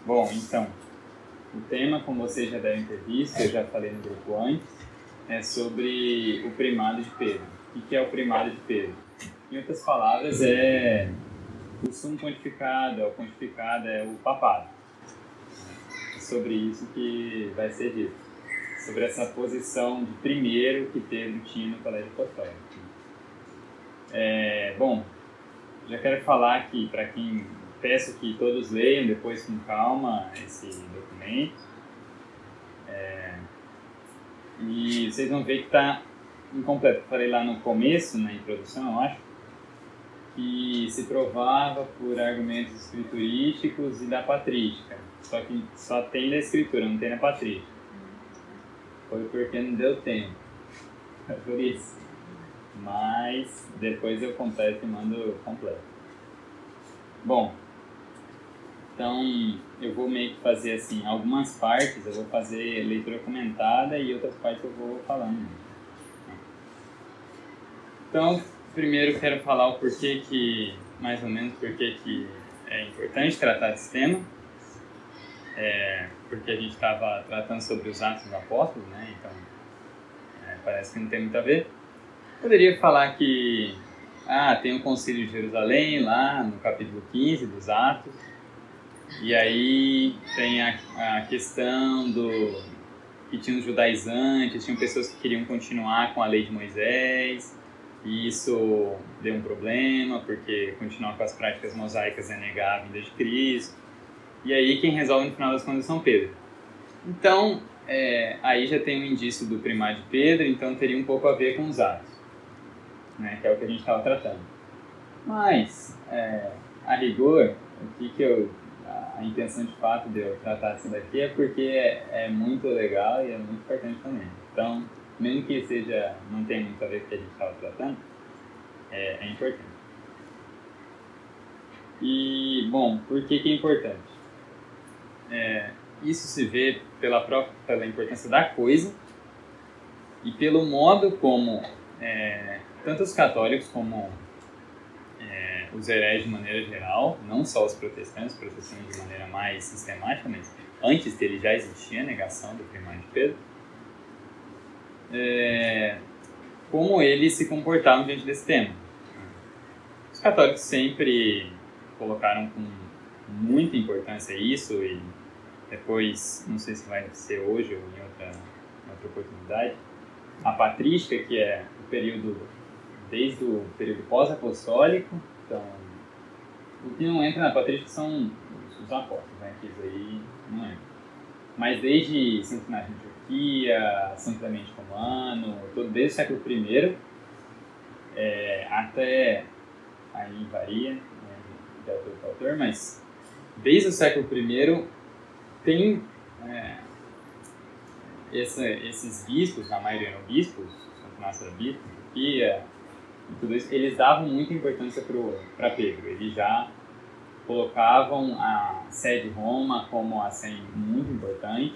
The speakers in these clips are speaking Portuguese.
Bom, então, o tema, como vocês já devem ter visto, eu já falei no grupo antes, é sobre o primado de Pedro. O que é o primado de Pedro? Em outras palavras, é o sumo pontificado, é o pontificado, é o papado. É sobre isso que vai ser dito. Sobre essa posição de primeiro que Pedro tinha no colégio apostólico. Bom, já quero falar aqui para quem peço que todos leiam depois com calma esse documento. E vocês vão ver que está incompleto. Falei lá no começo, na introdução, eu acho, que se provava por argumentos escriturísticos e da patrística. Só que só tem da escritura, não tem na patrística. Foi porque não deu tempo. É por isso. Mas depois eu completo e mando completo. Bom, então eu vou meio que fazer assim, algumas partes eu vou fazer leitura comentada e outras partes eu vou falando. Então, primeiro quero falar o porquê que, mais ou menos, porquê que é importante tratar desse tema. Porque a gente estava tratando sobre os Atos dos Apóstolos, né? Então, parece que não tem muito a ver. Poderia falar que tem o Concílio de Jerusalém, lá no capítulo 15 dos Atos, e aí tem a questão que tinha os judaizantes, tinham pessoas que queriam continuar com a lei de Moisés, e isso deu um problema, porque continuar com as práticas mosaicas é negar a vinda de Cristo. E aí quem resolve no final das contas é São Pedro. Então, aí já tem um indício do primado de Pedro, então teria um pouco a ver com os Atos, né, que é o que a gente estava tratando. Mas, a rigor, a intenção de fato de eu tratar isso daqui é porque é muito legal e é muito importante também. Então, mesmo que não tenha muito a ver com o que a gente estava tratando, é importante. E, bom, por que é importante? Isso se vê pela importância da coisa e pelo modo como tanto os católicos como os hereges de maneira geral, não só os protestantes de maneira mais sistemática, mas antes dele já existia a negação do primado de Pedro, como eles se comportavam diante desse tema. Os católicos sempre colocaram com muita importância isso, e depois, não sei se vai ser hoje ou em outra oportunidade, a patrística, que é o período, desde o período pós-apostólico. Então, o que não entra na patrística são os apóstolos, né, que isso aí não entra. Mas desde Santo Inácio de Antioquia, São Clemente Romano, desde o século I, até, aí varia, né, de autor para autor, mas desde o século I tem esses bispos, na maioria eram bispos, Santo Inácio era bispo, Antioquia, e tudo isso, eles davam muita importância para Pedro. Eles já colocavam a sede de Roma como assim, muito importante,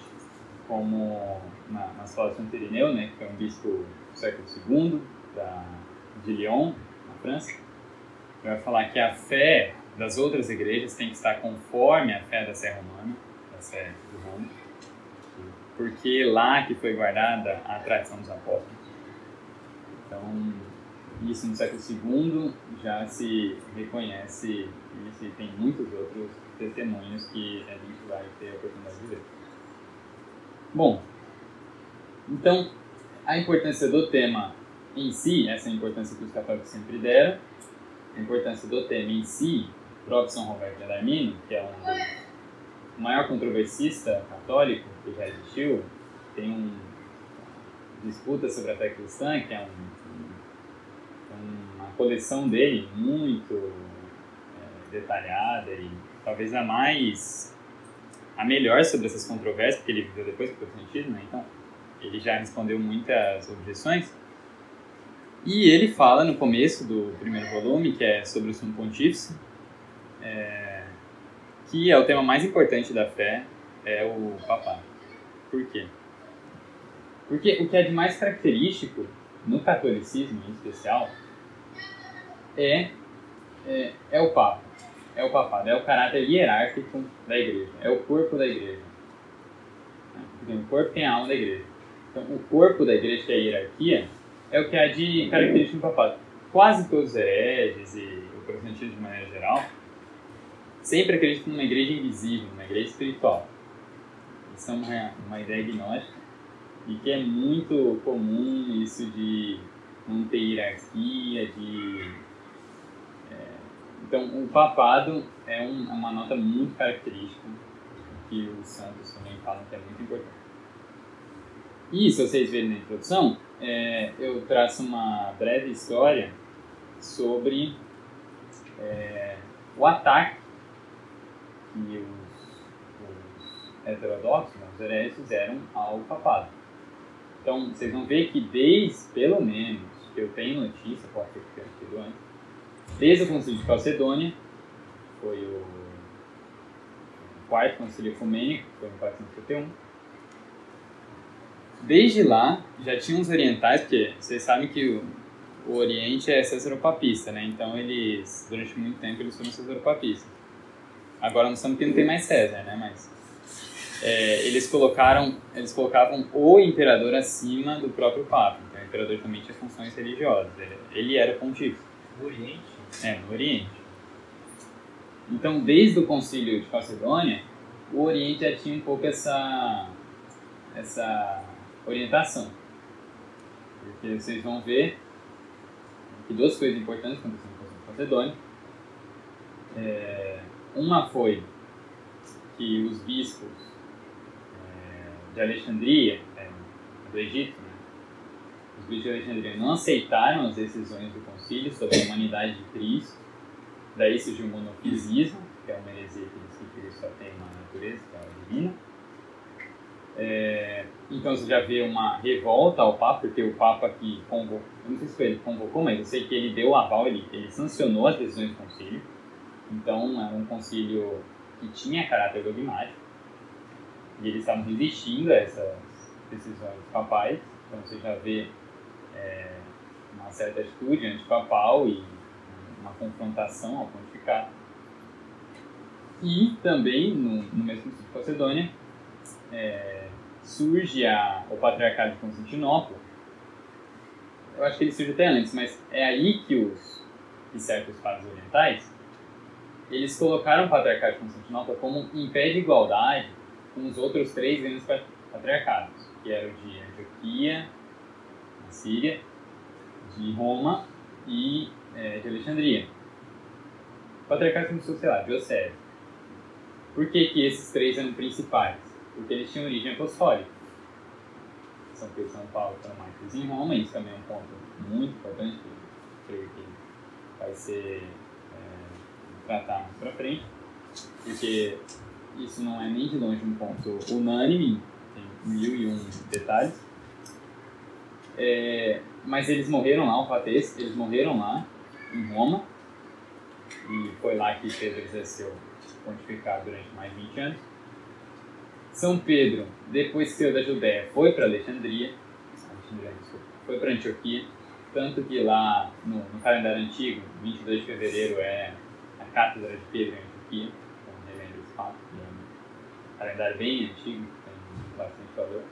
como na escola de Santo Irineu, né, que foi um bispo do século II, de Lyon, na França. Vai falar que a fé das outras igrejas tem que estar conforme a fé da Sé Romana, da Sé de Roma, porque lá que foi guardada a tradição dos apóstolos. Então, isso no século II já se reconhece, e tem muitos outros testemunhos que a gente vai ter a oportunidade de ver. Bom, então a importância do tema em si, essa importância que os católicos sempre deram, a importância do tema em si, o próprio São Roberto de Adarmino, que é o maior controversista católico que já existiu, tem uma disputa sobre a fé cristã, que é uma coleção dele muito detalhada e talvez a melhor sobre essas controvérsias, porque ele viveu depois do protestantismo, né? Então ele já respondeu muitas objeções. E ele fala no começo do primeiro volume, que é sobre o Sumo Pontífice, que é o tema mais importante da fé, é o papado. Por quê? Porque o que é de mais característico no catolicismo, em especial, é o Papa. é o papado? É o caráter hierárquico da igreja, é o corpo da igreja. Tem o corpo, tem a alma da igreja. Então, o corpo da igreja, que é a hierarquia, é o que há de característico no papado. Quase todos os hereges e o protestantismo de maneira geral sempre acreditam numa igreja invisível, numa igreja espiritual. Isso é uma ideia gnóstica e que é muito comum isso de não ter hierarquia, Então, o papado é uma nota muito característica que os santos também falam que é muito importante. E, se vocês verem na introdução, eu traço uma breve história sobre o ataque que os heterodoxos, os hereges, fizeram ao papado. Então, vocês vão ver que pelo menos, que eu tenho notícia, pode ser que tenha tido antes, desde o concílio de Calcedônia, foi o quarto concílio ecumênico, que foi em 451. Desde lá, já tinham os orientais, porque vocês sabem que o Oriente é césaropapista, né? Então, durante muito tempo, eles foram césaropapistas. Agora, nós sabemos que não tem mais César, né? Mas eles colocavam o imperador acima do próprio Papa. Então, o imperador também tinha funções religiosas. Ele era pontífice. No Oriente? No Oriente. Então, desde o concílio de Calcedônia, o Oriente já tinha um pouco essa orientação. Porque vocês vão ver que duas coisas importantes aconteceram no concílio de Calcedônia. Uma foi que os bispos de Alexandria, do Egito, né? Os bispos de Alexandria não aceitaram as decisões do concílio sobre a humanidade de Cristo. Daí surgiu o monofisismo, que é uma heresia que diz que Cristo só tem uma natureza, que é a divina. Então você já vê uma revolta ao Papa, porque o Papa que convocou, eu não sei se foi ele que convocou, mas eu sei que ele deu o aval, ele sancionou as decisões do concílio. Então era um concílio que tinha caráter dogmático, e eles estavam resistindo a essas decisões papais. Então você já vê uma certa atitude antipapal e uma confrontação ao pontificado. E também, no mesmo concílio de Calcedônia, surge o Patriarcado de Constantinopla. Eu acho que ele surge até antes, mas é aí que certos padres orientais eles colocaram o Patriarcado de Constantinopla como em pé de igualdade com os outros 3 grandes patriarcados, que eram de Antioquia, na Síria, de Roma e de Alexandria. O Patriarcado começou, sei lá, diocese. Por que esses 3 eram principais? Porque eles tinham origem apostólica. São Pedro e São Paulo foram mártires em Roma, isso também é um ponto muito importante, que eu creio que vai ser tratar mais pra frente, porque isso não é nem de longe um ponto unânime, tem 1001 detalhes. Mas eles morreram lá, o fato é esse, eles morreram lá, em Roma, e foi lá que Pedro exerceu pontificado durante mais de 20 anos. São Pedro, depois que saiu da Judéia, foi para Alexandria, foi para Antioquia, tanto que lá no calendário antigo, 22 de fevereiro é a Cátedra de Pedro em Antioquia, como relembra esse fato, que é um calendário bem antigo, tem bastante valor.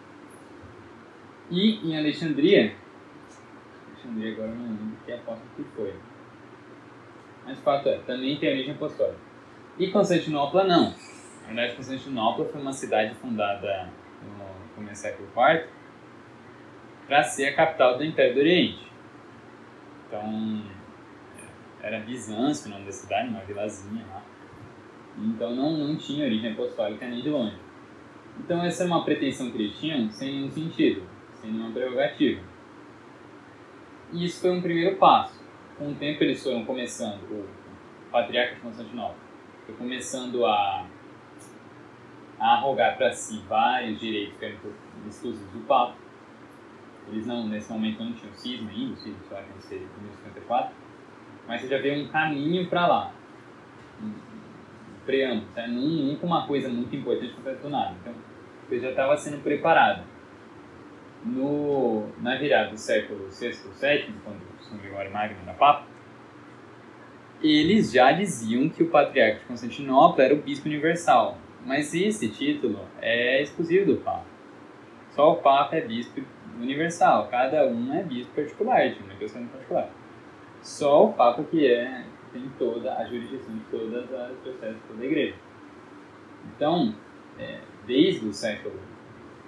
E em Alexandria agora eu não lembro que apóstolo que foi, mas o fato também tem origem apostólica. E Constantinopla não. Na verdade, Constantinopla foi uma cidade fundada no começo do século IV para ser a capital do Império do Oriente. Então, era Bizâncio o nome da cidade, uma vilazinha lá. Então, não tinha origem apostólica nem de longe. Então, essa é uma pretensão que eles tinham sem nenhum sentido, sem nenhuma prerrogativa. E isso foi um primeiro passo. Com o tempo, eles foram começando, o patriarca de Constantinopla foi começando a arrogar para si vários direitos que eram exclusivos do Papa. Eles nesse momento não tinham cisma ainda, o cisma só vai acontecer em 1054, mas você já vê um caminho para lá, um preâmbulo, tá? Nunca uma coisa muito importante acontece do nada. Então, você já estava sendo preparado. Na virada do século VI ou VII, quando São Gregório Magno era Papa, eles já diziam que o Patriarca de Constantinopla era o Bispo Universal, mas esse título é exclusivo do Papa. Só o Papa é Bispo Universal, cada um é Bispo particular, de uma questão particular. Só o Papa que tem toda a jurisdição de todas as processos de toda a Igreja. Então, desde o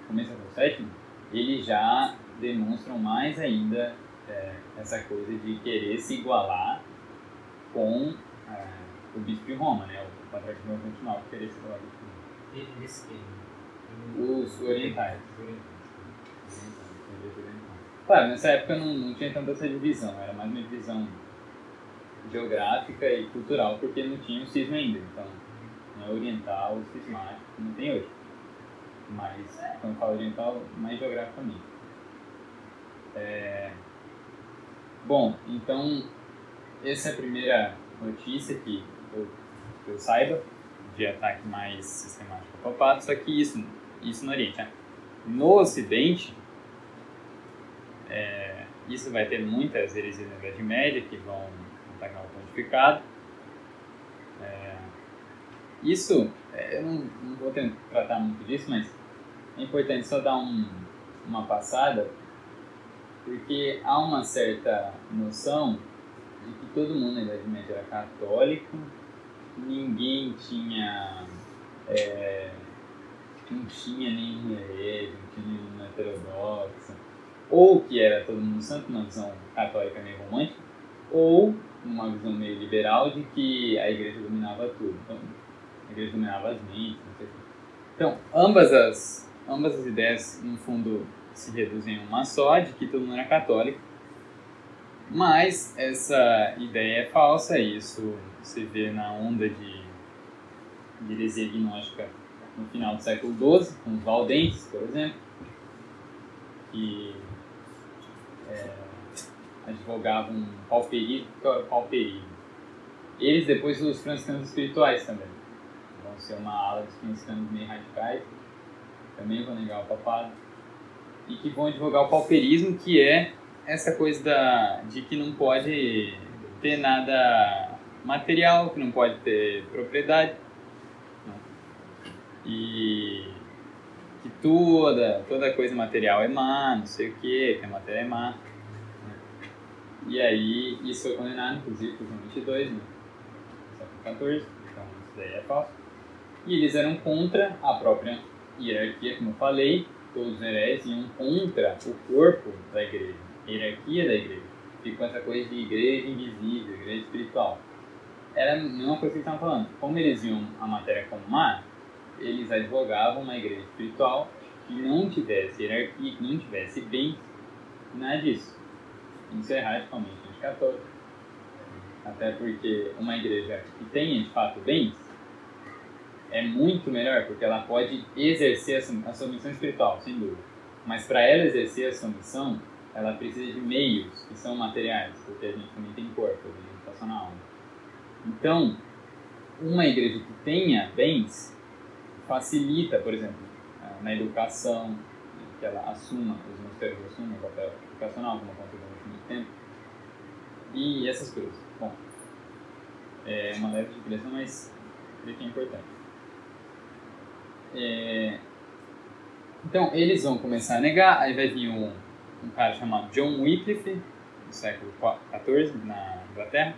começo do século VII, eles já demonstram mais ainda essa coisa de querer se igualar com o Bispo de Roma, né? O Patriarca de Constantinopla querer se igualar com Eles os orientais. Claro, nessa época não tinha tanta essa divisão, era mais uma divisão geográfica e cultural, porque não tinha o cisma ainda. Então, não é oriental, cismático, como tem hoje. Mas, quando fala oriental, mais geograficamente. Bom, então, essa é a primeira notícia que eu saiba de ataque mais sistemático ao papado, só que isso no Oriente. Né? No Ocidente, isso vai ter muitas heresias na Idade Média que vão atacar o pontificado. Isso, eu não vou tratar muito disso, mas é importante só dar uma passada, porque há uma certa noção de que todo mundo na Idade Média era católico, ninguém tinha não tinha nenhum herege, não tinha nenhuma heterodoxa, ou que era todo mundo santo, uma visão católica meio romântica, ou uma visão meio liberal de que a igreja dominava tudo. Então, a igreja dominava as mentes, não sei o que. Então, ambas as ideias, no fundo, se reduzem em uma só, de que todo mundo era católico, mas essa ideia é falsa, e isso se vê na onda de heresia gnóstica no final do século XII, com os valdenses, por exemplo, que advogavam pauperismo. O que era o pauperismo? Eles, depois, os franciscanos espirituais também, vão ser uma ala dos franciscanos meio radicais, também vão negar o papado, e que vão advogar o pauperismo, que é essa coisa de que não pode ter nada material, que não pode ter propriedade, e que toda coisa material é má, não sei o que a matéria é má. E aí isso foi condenado, inclusive, por João 22, né? Século XIV, então isso daí é falso. E eles eram contra a própria hierarquia, como eu falei, todos os hereges iam contra o corpo da igreja, a hierarquia da igreja. Ficou essa coisa de igreja invisível, igreja espiritual. Era a mesma coisa que eles estavam falando. Como eles viam a matéria como má, eles advogavam uma igreja espiritual que não tivesse hierarquia, que não tivesse bens, nada disso. Isso é radicalmente anticatólico. Até porque uma igreja que tenha, de fato, bens é muito melhor, porque ela pode exercer a sua missão espiritual, sem dúvida. Mas para ela exercer a sua missão, ela precisa de meios que são materiais, porque a gente também tem corpo, a gente está só na alma. Então, uma igreja que tenha bens facilita, por exemplo, na educação, que ela assuma, os ministérios assumam o papel educacional, como aconteceu no último tempo, e essas coisas. Bom, é uma leve digressão, mas creio que é importante. Então, eles vão começar a negar, aí vai vir um cara chamado John Wycliffe, no século XIV, na Inglaterra,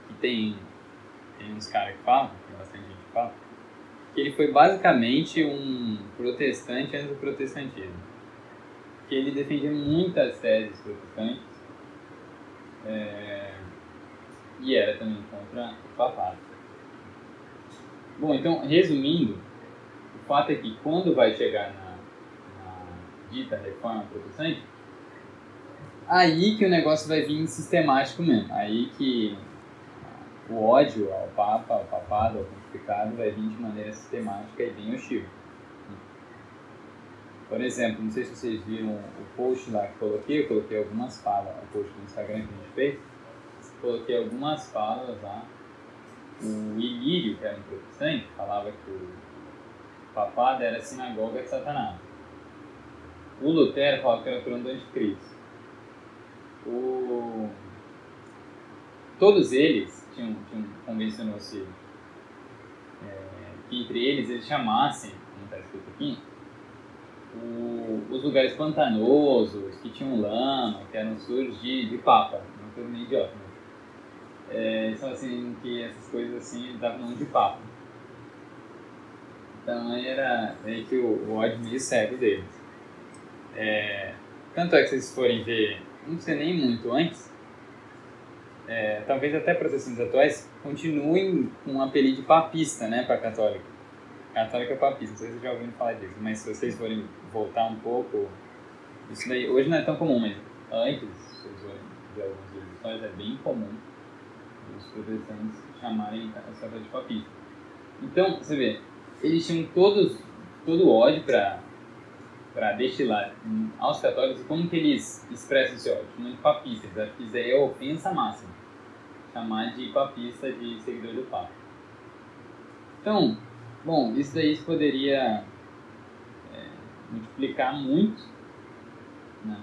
que tem uns caras que falam, tem bastante gente que fala, que ele foi basicamente um protestante antes do protestantismo. Que ele defendia muitas teses protestantes e era também contra o papado. Bom, então, resumindo, o fato é que quando vai chegar na dita reforma protestante, aí que o negócio vai vir sistemático mesmo. Aí que o ódio ao Papa, ao papado, ao pontificado vai vir de maneira sistemática e bem hostil. Por exemplo, não sei se vocês viram o post lá que eu coloquei algumas falas, o post do Instagram que a gente fez, coloquei algumas falas lá. O Ilírio, que era um protestante, falava que o papado era a sinagoga de Satanás. O Lutero falava que era o trono do anticristo. Todos eles convencionou-se que entre eles chamassem, como está escrito aqui, os lugares pantanosos, que tinham lama, que eram sujos de papa. Uma coisa meio idiota, né? São assim, que essas coisas assim, eles davam nome de papa. Então era meio que o ódio meio cego deles. Tanto é que vocês forem ver, não sei nem muito antes, talvez até protestantes atuais continuem com um apelido de papista, né, para católico. Católico é papista, não sei se vocês já ouviram falar disso, mas se vocês forem voltar um pouco, isso daí hoje não é tão comum, mas antes, se vocês forem ver alguns livros de história, é bem comum os protestantes chamarem os católicos de papista. Então, você vê, eles tinham todo o ódio para destilar aos católicos. Como que eles expressam esse ódio? Chamam de papista. Eles acham que isso aí é ofensa máxima, chamar de papista de seguidor do Papa. Então, bom, isso daí se poderia multiplicar muito, né?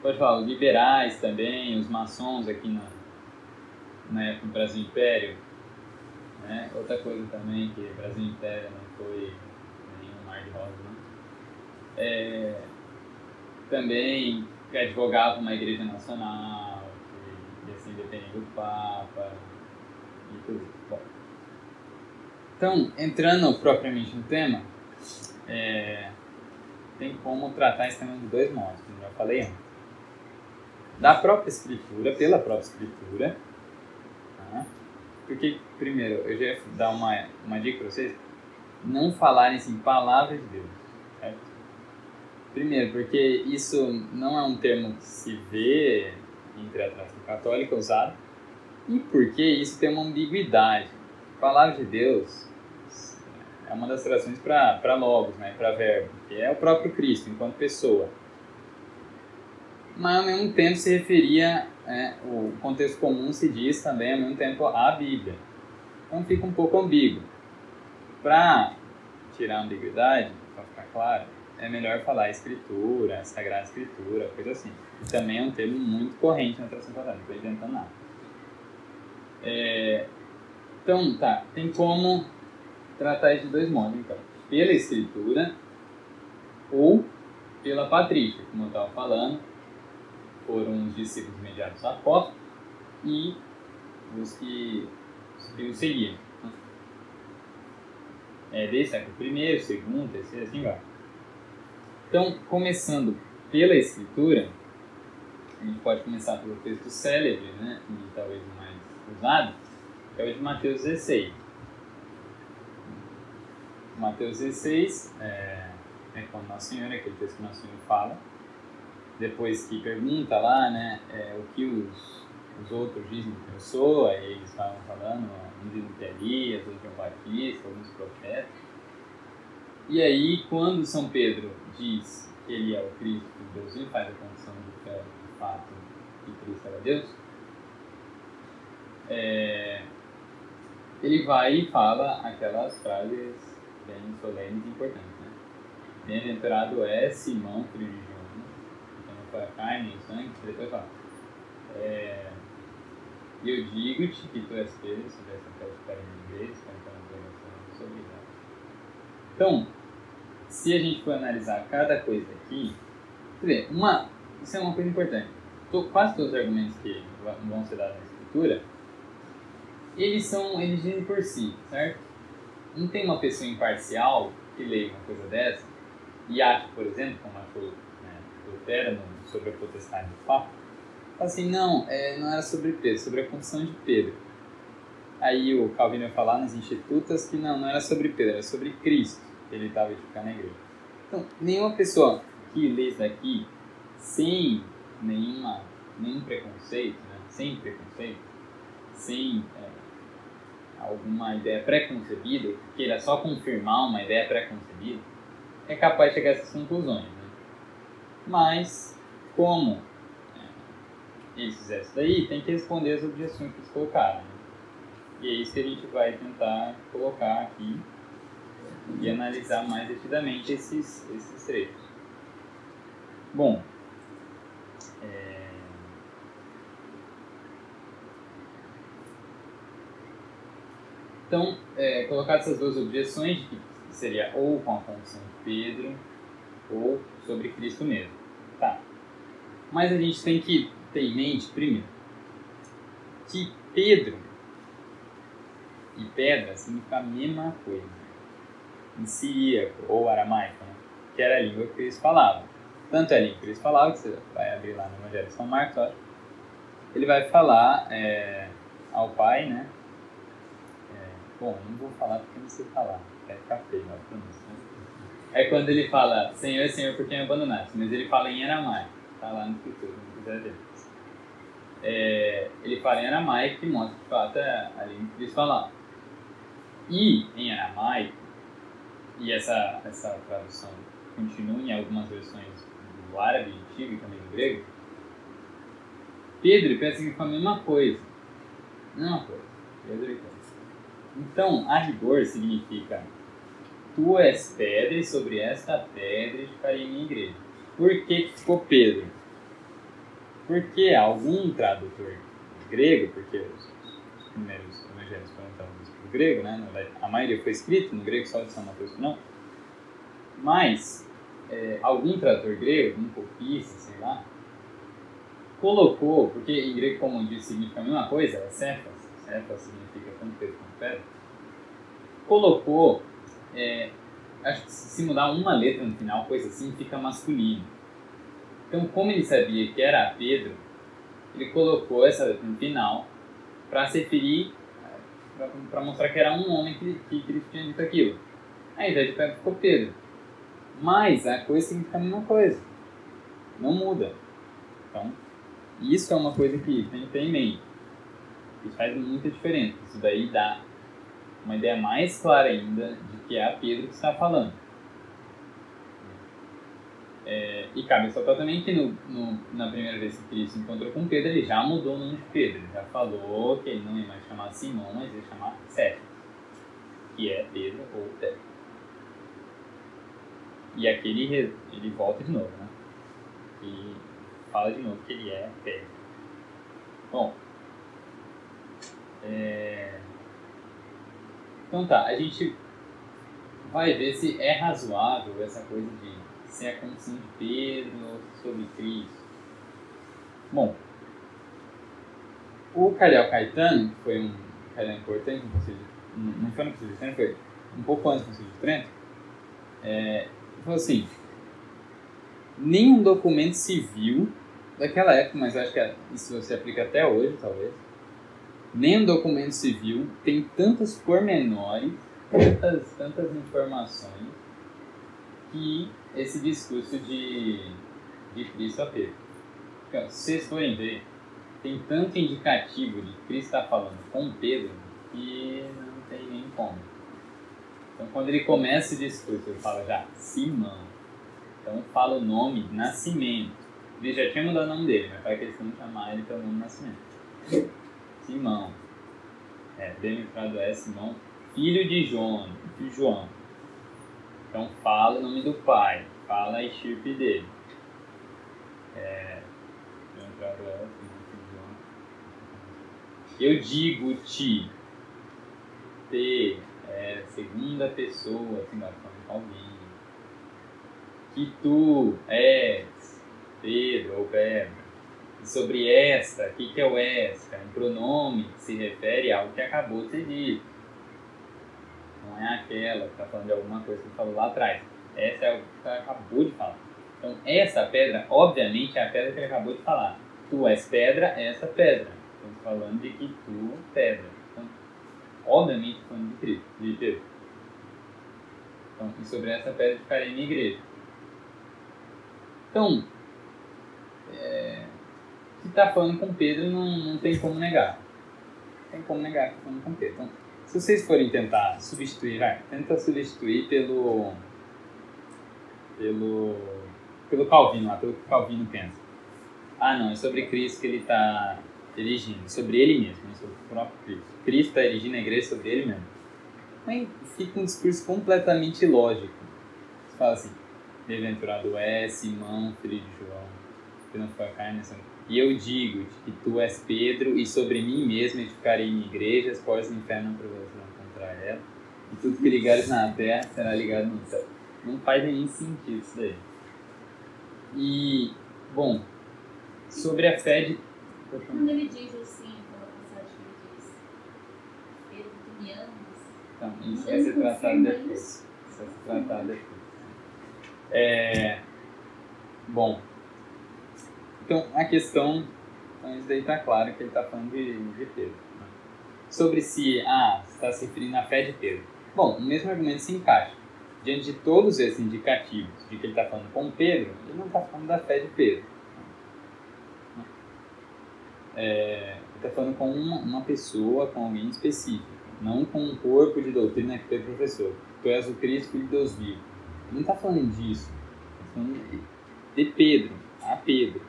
Pode falar, os liberais também, os maçons aqui na época do Brasil Império, né? Outra coisa também que o Brasil Império não foi nenhum mar de rosas, né? Também que advogava uma igreja nacional, que ia ser independente do Papa e tudo isso. Bom, então, entrando propriamente no tema, tem como tratar esse tema de dois modos, como eu já falei antes. Da própria Escritura, pela própria Escritura, tá? Porque, primeiro, eu já ia dar uma dica para vocês, não falarem assim, palavra de Deus, certo? Primeiro, porque isso não é um termo que se vê entre a tradição católica usado, e porque isso tem uma ambiguidade. Palavra de Deus é uma das traduções para logos, né, para verbo, que é o próprio Cristo, enquanto pessoa. Mas, ao mesmo tempo, se referia, o contexto comum se diz também, ao mesmo tempo, a Bíblia. Então, fica um pouco ambíguo. Para tirar a ambiguidade, para ficar claro, é melhor falar Escritura, Sagrada Escritura, coisa assim. E também é um termo muito corrente na tradição católica, não estou inventando nada. Então, tá, tem como tratar isso de dois modos, então. Pela Escritura ou pela patrística, como eu estava falando, foram os discípulos imediatos apóstolos e os que o seguiam. Desde século I, II, III, assim vai. Então, começando pela Escritura, a gente pode começar pelo texto célebre, né, e talvez o mais usado, que é o de Mateus 16. Mateus 16 é quando Nosso Senhor, aquele texto que Nosso Senhor fala, depois que pergunta lá, né, o que os outros dizem que eu sou, aí eles estavam falando, uns dizem que é Elias, outros João Batista, alguns profetas. E aí, quando São Pedro diz que ele é o Cristo de Deus e faz a confissão de fé, de fato, que Cristo era Deus, ele vai e fala aquelas frases bem solenes e importantes, né? Bem-aventurado é Simão, filho de Jonas, que não foi a carne e o sangue, depois fala, eu digo-te que tu és Pedro, sobre essa pedra ficarei na igreja, então a sobre ela. Então, se a gente for analisar cada coisa aqui, quer dizer, isso é uma coisa importante. Quase todos os argumentos que vão ser dados na Escritura, eles dizem por si, certo? Não tem uma pessoa imparcial que leia uma coisa dessa e acha, por exemplo, como achou Lutero sobre a potestade do Papa, assim, não era sobre Pedro, sobre a confissão de Pedro. Aí o Calvino vai falar nas Institutas que não era sobre Pedro, era sobre Cristo que ele estava edificando na igreja. Então, nenhuma pessoa que lê isso daqui sem nenhum preconceito, né? Sem preconceito, sem alguma ideia pré-concebida, que queira só confirmar uma ideia pré-concebida, é capaz de chegar a essas conclusões, né? Mas, como eles fizeram isso daí, tem que responder as objeções que eles colocaram, né? E é isso que a gente vai tentar colocar aqui e analisar mais detidamente esses trechos. Bom, Então, colocadas essas duas objeções, que seria ou com a confissão de Pedro, ou sobre Cristo mesmo. Tá. Mas a gente tem que ter em mente, primeiro, que Pedro e pedra significa a mesma coisa. Em siríaco ou aramaico, né? Que era a língua que eles falavam. Tanto é a língua que eles falavam, que você vai abrir lá no Evangelho de São Marcos, ó, ele vai falar ao Pai, né? Bom, não vou falar porque não sei falar, vai ficar feio a pronúncia, né? É quando ele fala Senhor, Senhor, por que me abandonaste? Mas ele fala em aramaico, tá lá no escritor, não quiser ver. Ele fala em aramaico, que mostra de fato a língua que eles falavam. E em aramaico, e essa tradução continua em algumas versões do árabe antigo e também do grego, Pedro e pedra significam a mesma coisa. Pedro e pedra. Então, a rigor significa: tu és pedra e sobre esta pedra edificarei minha igreja. Por que ficou Pedro? Porque algum tradutor grego, porque os primeiros evangelhos foram traduzidos para o grego, né? A maioria foi escrito no grego, só de São Mateus não. Mas algum tradutor grego, um copista, sei lá, colocou, porque em grego, como diz, significa a mesma coisa, é Cefas significa tanto Pedro quanto pedra, colocou, acho que se mudar uma letra no final, coisa assim, fica masculino. Então, como ele sabia que era Pedro, ele colocou essa letra no final para se referir, para mostrar que era um homem que Cristo tinha dito aquilo. Aí, ao invés de Pedro, ficou Pedro. Mas a coisa significa a mesma coisa. Não muda. Então, isso é uma coisa que tem que ter em mente. Isso faz muita diferença. Isso daí dá uma ideia mais clara ainda de que é a Pedro que está falando. E cabe ressaltar também que na primeira vez que Cristo se encontrou com Pedro, ele já mudou o nome de Pedro. Ele já falou que ele não ia mais chamar Simão, mas ia chamar Cefas, que é Pedro ou Pedro. E aqui ele volta de novo, né? E fala de novo que ele é Pedro. Bom, então tá, a gente vai ver se é razoável essa coisa de ser a confissão de Pedro ou sobre Cristo. Bom, o Cardeal Caetano, que foi um cardeal importante no Concílio, não foi no Concílio de Trento, foi um pouco antes do Concílio de Trento, ele falou assim: nenhum documento civil daquela época, mas acho que isso se aplica até hoje, talvez, nenhum documento civil tem tantos pormenores, tantas informações que esse discurso de Cristo a Pedro. Então, se vocês forem ver, tem tanto indicativo de que Cristo está falando com Pedro que não tem nem como. Então, quando ele começa esse discurso, ele fala já Simão. Então, fala o nome de nascimento. Ele já tinha mudado o nome dele, mas faz questão de chamar ele pelo nome de nascimento. Simão. Demonstrado é Simão, filho de João. Então, fala o nome do pai, fala a estirpe dele. Eu digo-te, segunda pessoa, assim, vai falando com alguém, que tu és Pedro ou Pedro. E sobre esta, o que é o esta? Um pronome que se refere ao que acabou de ser dito. Não é aquela que está falando de alguma coisa que falou lá atrás. Essa é o que você acabou de falar. Então, essa pedra, obviamente, é a pedra que ele acabou de falar. Tu és pedra, essa pedra. Estamos falando de que tu, pedra. Então, obviamente, falando de Cristo, de Pedro. Então, e sobre essa pedra ficarei minha igreja. Então, se está falando com Pedro, não tem como negar. Não tem como negar que está falando com Pedro. Então, se vocês forem tentar substituir, tenta substituir pelo Calvino, pelo que o Calvino pensa. Não, é sobre Cristo que ele está erigindo, sobre ele mesmo, sobre o próprio Cristo. Cristo está erigindo a igreja sobre ele mesmo. Aí fica um discurso completamente ilógico. Você fala assim: bem-aventurado é Simão, filho de João, que não foi a carne, e eu digo-te que tu és Pedro, e sobre mim mesmo edificarei minha igreja, as portas do inferno não prevalecerão contra contra ela, e tudo que ligares na terra será ligado no céu. Não faz nenhum sentido isso daí. E, bom, sobre a fé de... Quando ele diz assim, aquela passagem que ele diz, Pedro, tu me amas? Então, isso vai ser tratado depois. Isso vai ser tratado depois. Bom, então a questão, então isso daí está claro que ele está falando de Pedro. Né? Sobre se está se referindo à fé de Pedro. Bom, o mesmo argumento se encaixa. Diante de todos esses indicativos de que ele está falando com Pedro, ele não está falando da fé de Pedro. Ele está falando com uma pessoa, com alguém específico, não com um corpo de doutrina que Pedro professor. Tu és o Cristo, Filho de Deus vivo. Ele não está falando disso. Está falando de Pedro, a Pedro.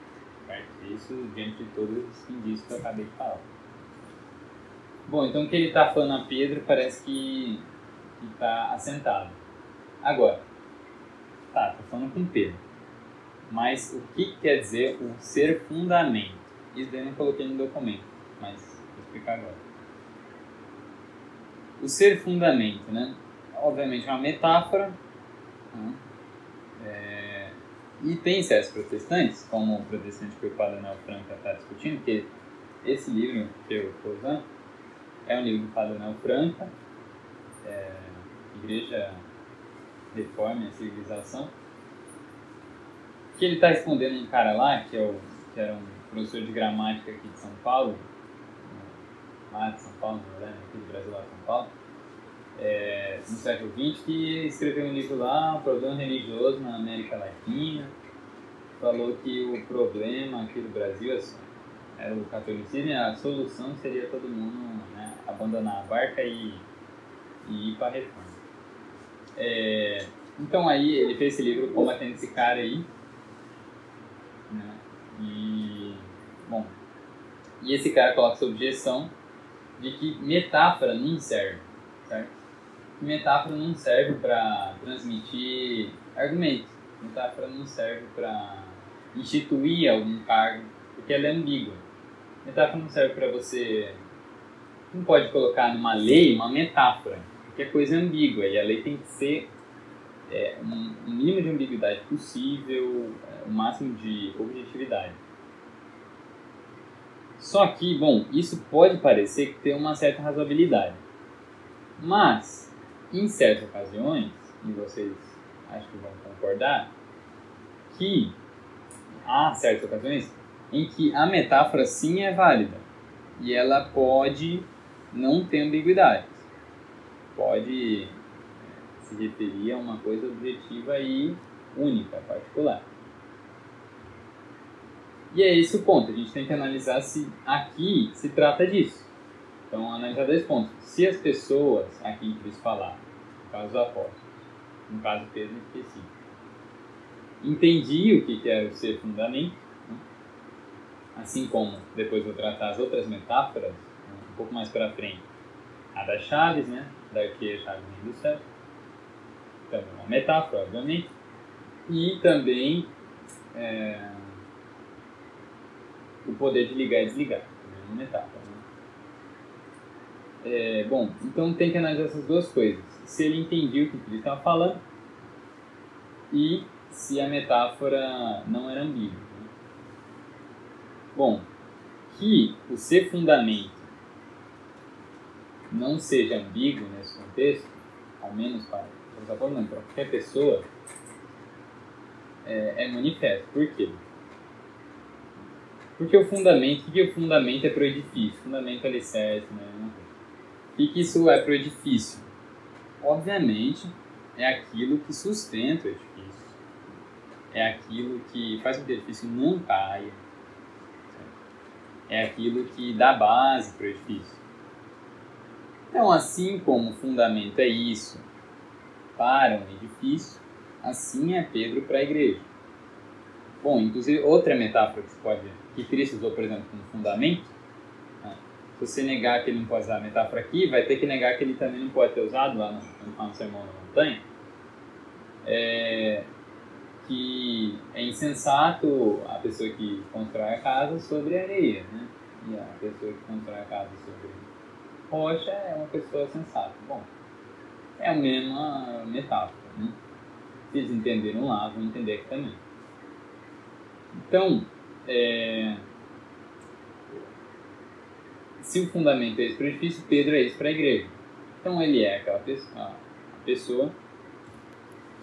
Certo? Isso diante de todos os indícios que eu acabei de falar. Bom, então o que ele está falando a Pedro parece que está assentado. Agora, tá falando com Pedro. Mas o que quer dizer o ser fundamento? Isso daí eu não coloquei no documento, mas vou explicar agora. O ser fundamento, né? Obviamente é uma metáfora, né? E tem certos protestantes, como o protestante que o Padre Daniel Franca está discutindo, que esse livro que eu estou usando é um livro do Padre Daniel Franca, Igreja, Reforma e Civilização, que ele está respondendo um cara lá, que era um professor de gramática aqui de São Paulo, lá de São Paulo, aqui do Brasil, lá de São Paulo, no século XX, que escreveu um livro lá, O Problema Religioso na América Latina. Falou que o problema aqui do Brasil era o catolicismo, e a solução seria todo mundo, né, abandonar a barca e ir para a reforma. Então aí ele fez esse livro combatendo esse cara aí, né, e esse cara coloca essa objeção de que metáfora não serve, certo? Que metáfora não serve para transmitir argumentos. Metáfora não serve para instituir algum cargo, porque ela é ambígua. Metáfora não serve para você... Não pode colocar numa lei uma metáfora, porque é coisa ambígua, e a lei tem que ser um mínimo de ambiguidade possível, o máximo de objetividade. Só que, bom, isso pode parecer que tem uma certa razoabilidade. Mas, em certas ocasiões, e vocês acho que vão concordar, que há certas ocasiões em que a metáfora sim é válida. E ela pode não ter ambiguidade. Pode se referir a uma coisa objetiva e única, particular. E é esse o ponto. A gente tem que analisar se aqui se trata disso. Então, analisar dois pontos. Se as pessoas aqui que eles falaram, no caso dos apóstolos, no caso Pedro em específico, entendiam o que era o ser fundamento, né? Assim como depois vou tratar as outras metáforas, né, um pouco mais para frente. A das chaves, né? Da arqueira, chave do céu. Também uma metáfora, obviamente. E também o poder de ligar e desligar. Também uma metáfora. Né? Bom, então tem que analisar essas duas coisas. Se ele entendia o que ele estava falando e se a metáfora não era ambígua. Né? Bom, que o ser fundamento não seja ambíguo nesse contexto, ao menos para qualquer pessoa, é manifesto. Por quê? Porque o que o fundamento é para o edifício? O fundamento é alicerce, né? O que isso é para o edifício? Obviamente, é aquilo que sustenta o edifício. É aquilo que faz com que o edifício não caia. É aquilo que dá base para o edifício. Então, assim como o fundamento é isso para um edifício, assim é Pedro para a igreja. Bom, inclusive, outra metáfora que Cristo usou, por exemplo, como fundamento, né? Se você negar que ele não pode usar a metáfora aqui, vai ter que negar que ele também não pode ter usado lá no Sermão da Montanha, que é insensato a pessoa que constrói a casa sobre a areia, né? E a pessoa que constrói a casa sobre rocha é uma pessoa sensata. Bom, é a mesma metáfora, né? Se eles entenderam lá, vão entender aqui também. Então, se o fundamento é esse para o edifício, Pedro é esse para a igreja. Então ele é aquela pessoa, a pessoa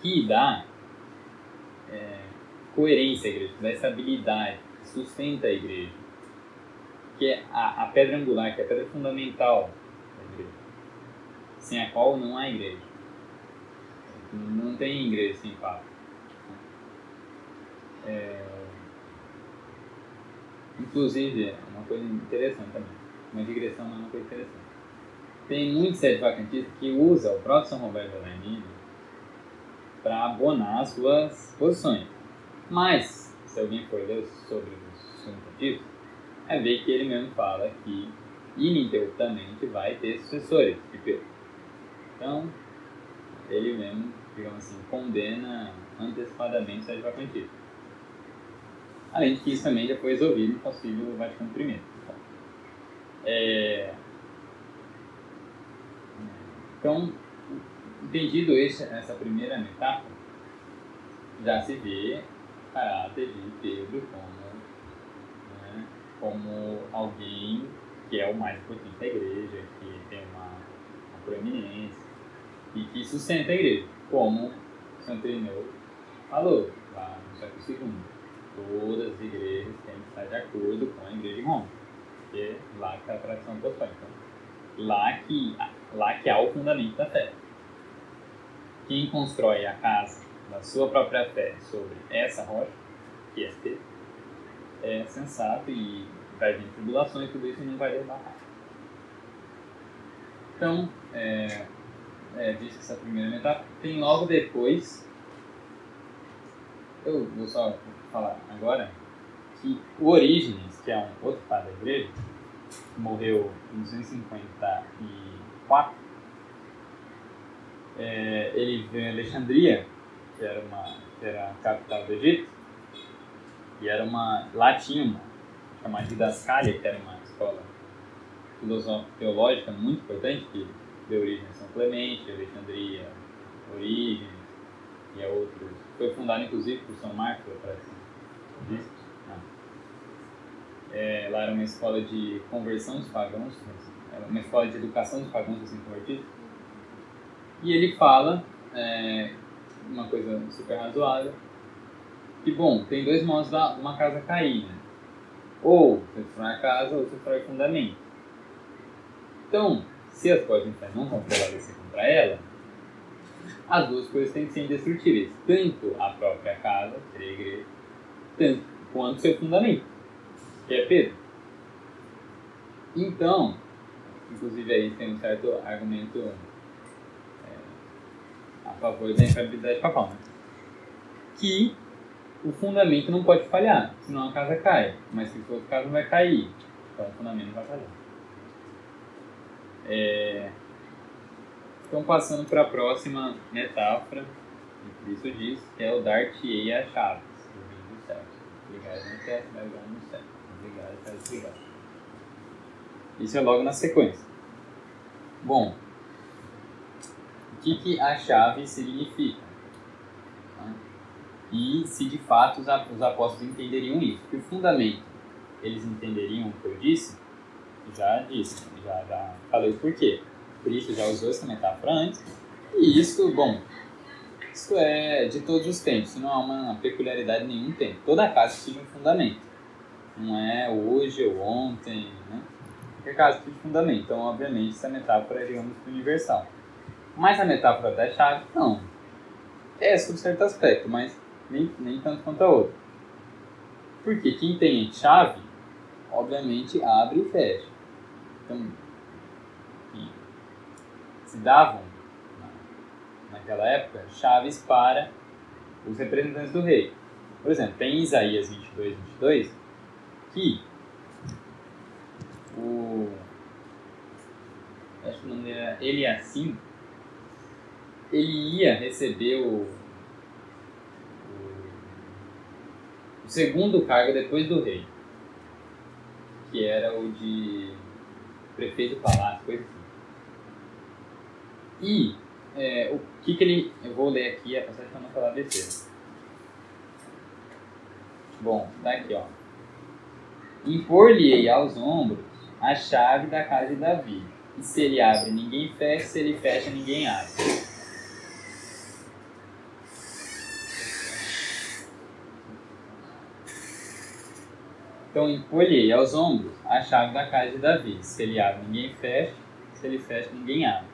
que dá coerência à igreja, que dá estabilidade, que sustenta a igreja, que é a pedra angular, que é a pedra fundamental da igreja, sem a qual não há igreja. Não tem igreja sem Papa. Inclusive, é uma coisa interessante também, uma digressão é uma coisa interessante. Tem muitos sede-vacantistas que usam o próprio São Roberto de Anhembi para abonar as suas posições. Mas, se alguém for ler sobre os sumos é ver que ele mesmo fala que ininterruptamente vai ter sucessores de Pedro. Então, ele mesmo, digamos assim, condena antecipadamente o sede-vacantismo. Além de que isso também já foi resolvido no Concílio Vaticano I. Então, entendido essa primeira metáfora, já se vê o caráter de Pedro como alguém que é o mais importante da igreja, que tem uma proeminência e que sustenta a igreja, como Santo Irineu falou lá no século II. Todas as igrejas têm que estar de acordo com a igreja de Roma, porque é lá que está a tradição apostólica. Então, lá que há o fundamento da fé. Quem constrói a casa da sua própria fé sobre essa rocha, que é Pedro, é sensato e vai vir tribulações e tudo isso não vai derrubar nada. Então, visto essa primeira metáfora, tem logo depois, eu vou só falar agora, que o Orígenes, que é um outro padre da igreja, que morreu em 254, ele veio em Alexandria, que era a capital do Egito, e lá tinha uma chamada Didascalia, que era uma escola filosófica teológica muito importante, que deu origem a São Clemente, Alexandria, Orígenes e a outros. Foi fundada inclusive por São Marcos, parece disso. Lá era uma escola de conversão dos pagãos, era uma escola de educação dos pagãos recém-convertidos. E ele fala uma coisa super razoável, que, bom, tem dois modos de uma casa cair, né? Ou você destrói a casa, ou você destrói o fundamento. Então, se as portas do inferno não vão prevalecer contra ela, as duas coisas têm que ser indestrutíveis. Tanto a própria casa, que seria a igreja, quanto seu fundamento, que é Pedro. Então, inclusive aí tem um certo argumento a favor da infalibilidade papal, né? Que o fundamento não pode falhar, senão a casa cai. Mas se for o caso, vai cair. Então o fundamento não vai falhar. Então, passando para a próxima metáfora, que Cristo diz, que é o dar-te-ei as chaves do reino dos céus. Obrigado, não quer, mas vai no céu. Obrigado, quero obrigado. Isso é logo na sequência. Bom, o que a chave significa? E se de fato os apóstolos entenderiam isso. Porque o fundamento, eles entenderiam o que eu disse? Já disse, já falei o porquê. Cristo já usou essa metáfora antes. E isso, bom, isso é de todos os tempos. Não há uma peculiaridade em nenhum tempo. Toda casa precisa de um fundamento. Não é hoje ou ontem, né? Qualquer casa precisa de fundamento. Então, obviamente, essa metáfora é, digamos, universal. Mas a metáfora da chave, não. É sob certo aspecto, mas nem tanto quanto a outra. Porque quem tem chave, obviamente, abre e fecha. Então, se davam, naquela época, chaves para os representantes do rei. Por exemplo, tem Isaías 22, que acho que o nome era Eliacim, ele ia receber o segundo cargo depois do rei, que era o de prefeito do palácio, coisa assim. E o que ele... Eu vou ler aqui a passagem para não falar besteira. Bom, tá aqui, ó. Impor-lhe-ei aos ombros a chave da casa de Davi. E se ele abre, ninguém fecha. Se ele fecha, ninguém abre. Então, impor-lhe-ei aos ombros a chave da casa de Davi. Se ele abre, ninguém fecha. Se ele fecha, ninguém abre.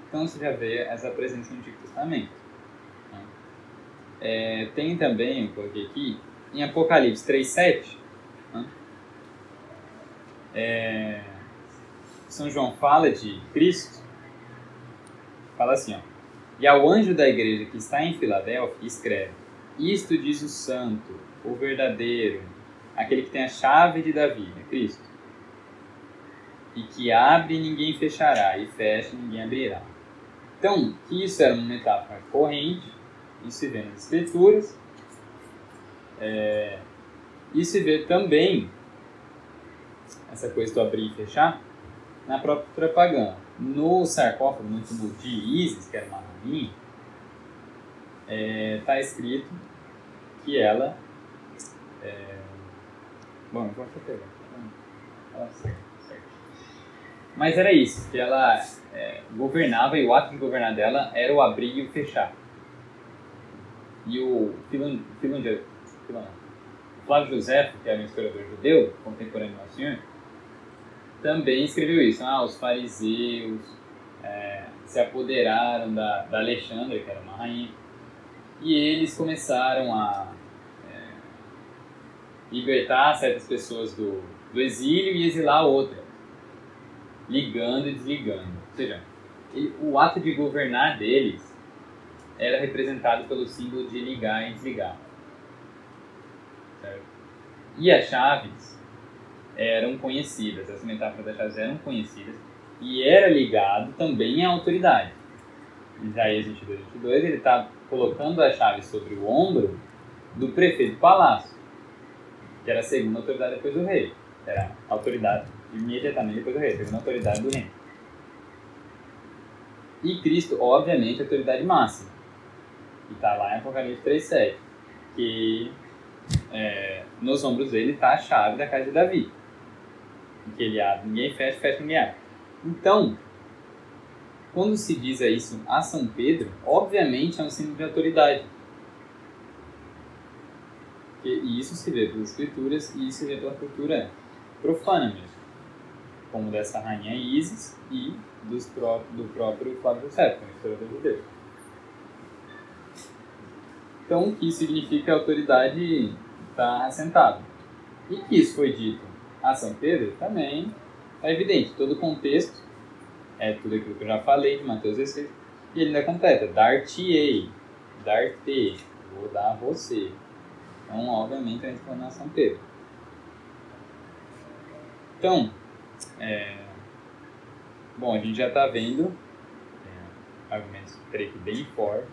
Então, você já vê essa presença no Antigo Testamento. Tem também, eu coloquei aqui, em Apocalipse 3:7, São João fala de Cristo, fala assim, ó: e ao anjo da igreja que está em Filadélfia escreve: isto diz o santo, o verdadeiro, aquele que tem a chave de Davi, é Cristo, e que abre e ninguém fechará, e fecha e ninguém abrirá. Então, que isso era uma metáfora corrente, isso se vê nas Escrituras, e se vê também essa coisa do abrir e fechar na própria cultura pagã. No sarcófago, no túmulo de Ísis, que era uma rainha, está escrito que ela... Bom, eu vou até pegar. Certo. Mas era isso, que ela governava, e o ato de governar dela era o abrir e o fechar. E o Flávio Josefo, que era um historiador judeu, contemporâneo do Nosso Senhor, também escreveu isso. Os fariseus se apoderaram da Alexandra, que era uma rainha, e eles começaram a libertar certas pessoas do exílio e exilar outras, ligando e desligando. Ou seja, o ato de governar deles era representado pelo símbolo de ligar e desligar. Certo? E as chaves eram conhecidas, as metáforas das chaves eram conhecidas, e era ligado também à autoridade. Em Isaías 22:22, ele está colocando a chave sobre o ombro do prefeito do palácio, que era a segunda autoridade depois do rei. Era a autoridade imediatamente depois do rei, a segunda autoridade do reino. E Cristo, obviamente, é a autoridade máxima. E está lá em Apocalipse 3:7, que nos ombros dele está a chave da casa de Davi. Que ele abre, ninguém fecha, fecha, ninguém abre. Então, quando se diz isso a São Pedro, obviamente é um símbolo de autoridade. E isso se vê pelas escrituras e isso se vê pela cultura profana mesmo, como dessa rainha Ísis e do próprio Flávio Josefo, o historiador judeu. Então, o que significa a autoridade está assentado. E que isso foi dito a São Pedro também é evidente. Todo o contexto é tudo aquilo que eu já falei de Mateus 16, e ele ainda completa: dar-te-ei, dar-te, vou dar a você. Então, obviamente, a gente falando a São Pedro. Então, bom, a gente já está vendo argumentos, creio que bem fortes,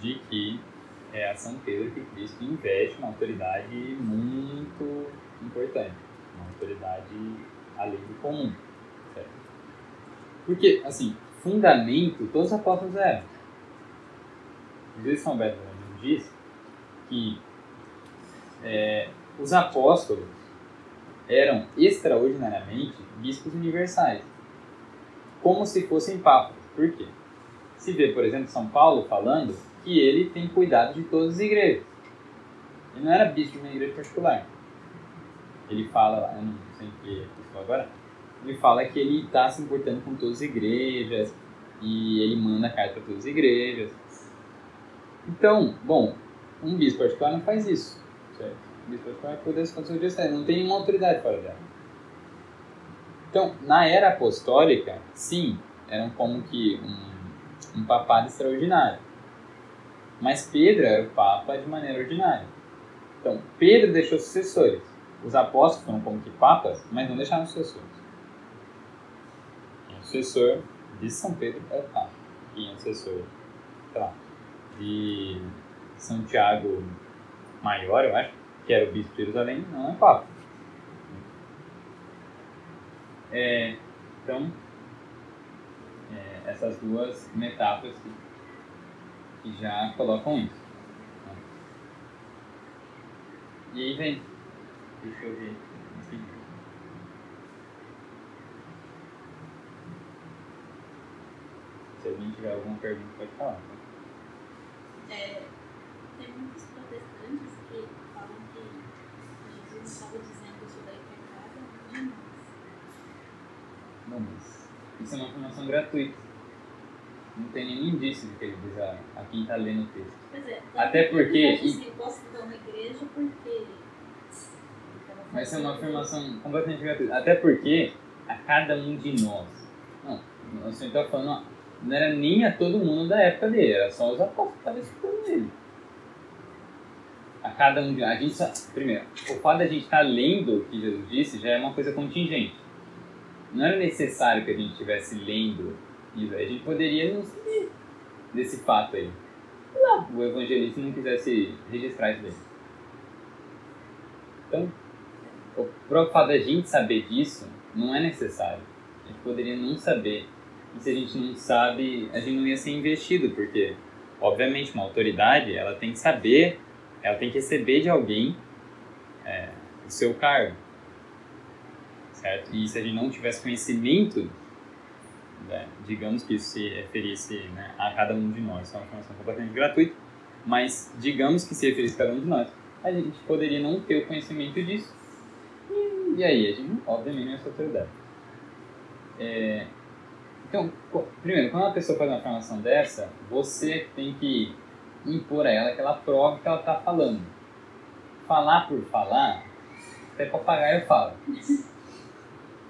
de que é a São Pedro que Cristo investe uma autoridade muito importante, uma autoridade além do comum, certo? Porque, assim, fundamento, todos os apóstolos eram. Jesus São Bento diz que os apóstolos eram extraordinariamente bispos universais, como se fossem papas. Por quê? Se vê, por exemplo, São Paulo falando que ele tem cuidado de todas as igrejas. Ele não era bispo de uma igreja particular. Ele fala lá, eu não sei o que é isso agora, ele fala que ele está se importando com todas as igrejas e ele manda carta para todas as igrejas. Então, bom, um bispo particular não faz isso, certo? Um bispo particular cuida das condições de Deus, não tem nenhuma autoridade fora dela. Então, na era apostólica, sim, eram como que um papado extraordinário. Mas Pedro era o papa de maneira ordinária. Então, Pedro deixou sucessores. Os apóstolos foram como que papas, mas não deixaram sucessores. O sucessor de São Pedro é o papa. E o sucessor, sei lá, de São Tiago Maior, eu acho, que era o bispo de Jerusalém, não é papa. Então, essas duas metáforas que já colocam isso. Né? E aí vem, deixa eu ver aqui. Se alguém tiver alguma pergunta, pode falar. Tem muitos protestantes que falam que Jesus estava dizendo isso daí para cada um de nós. Não, mas isso é uma informação gratuita. Não tem nenhum indício de que ele diz a quem está lendo o texto. Pois é, Até porque... Assim, posso dar uma igreja porque... Mas isso é uma afirmação completamente gratuita. Até porque a cada um de nós... Não, o senhor está falando... Não era nem a todo mundo da época dele, era só os apóstolos que estavam escutando ele. A cada um de nós... A gente, primeiro, o fato de a gente estar lendo o que Jesus disse já é uma coisa contingente. Não era necessário que a gente estivesse lendo isso. A gente poderia não saber desse fato aí. Lá, o evangelista não quisesse registrar isso daí. Então, o próprio fato da gente saber disso não é necessário. A gente poderia não saber. E se a gente não sabe, a gente não ia ser investido, porque, obviamente, uma autoridade, ela tem que saber, ela tem que receber de alguém o seu cargo. Certo? E se a gente não tivesse conhecimento, né, digamos que isso se referisse, né, a cada um de nós, isso é uma informação completamente gratuita, mas digamos que se referisse a cada um de nós, a gente poderia não ter o conhecimento disso. E aí, a gente, obviamente, não é essa autoridade. Então, primeiro, quando uma pessoa faz uma afirmação dessa, você tem que impor a ela que ela prove que ela está falando. Falar por falar, até papagaio fala.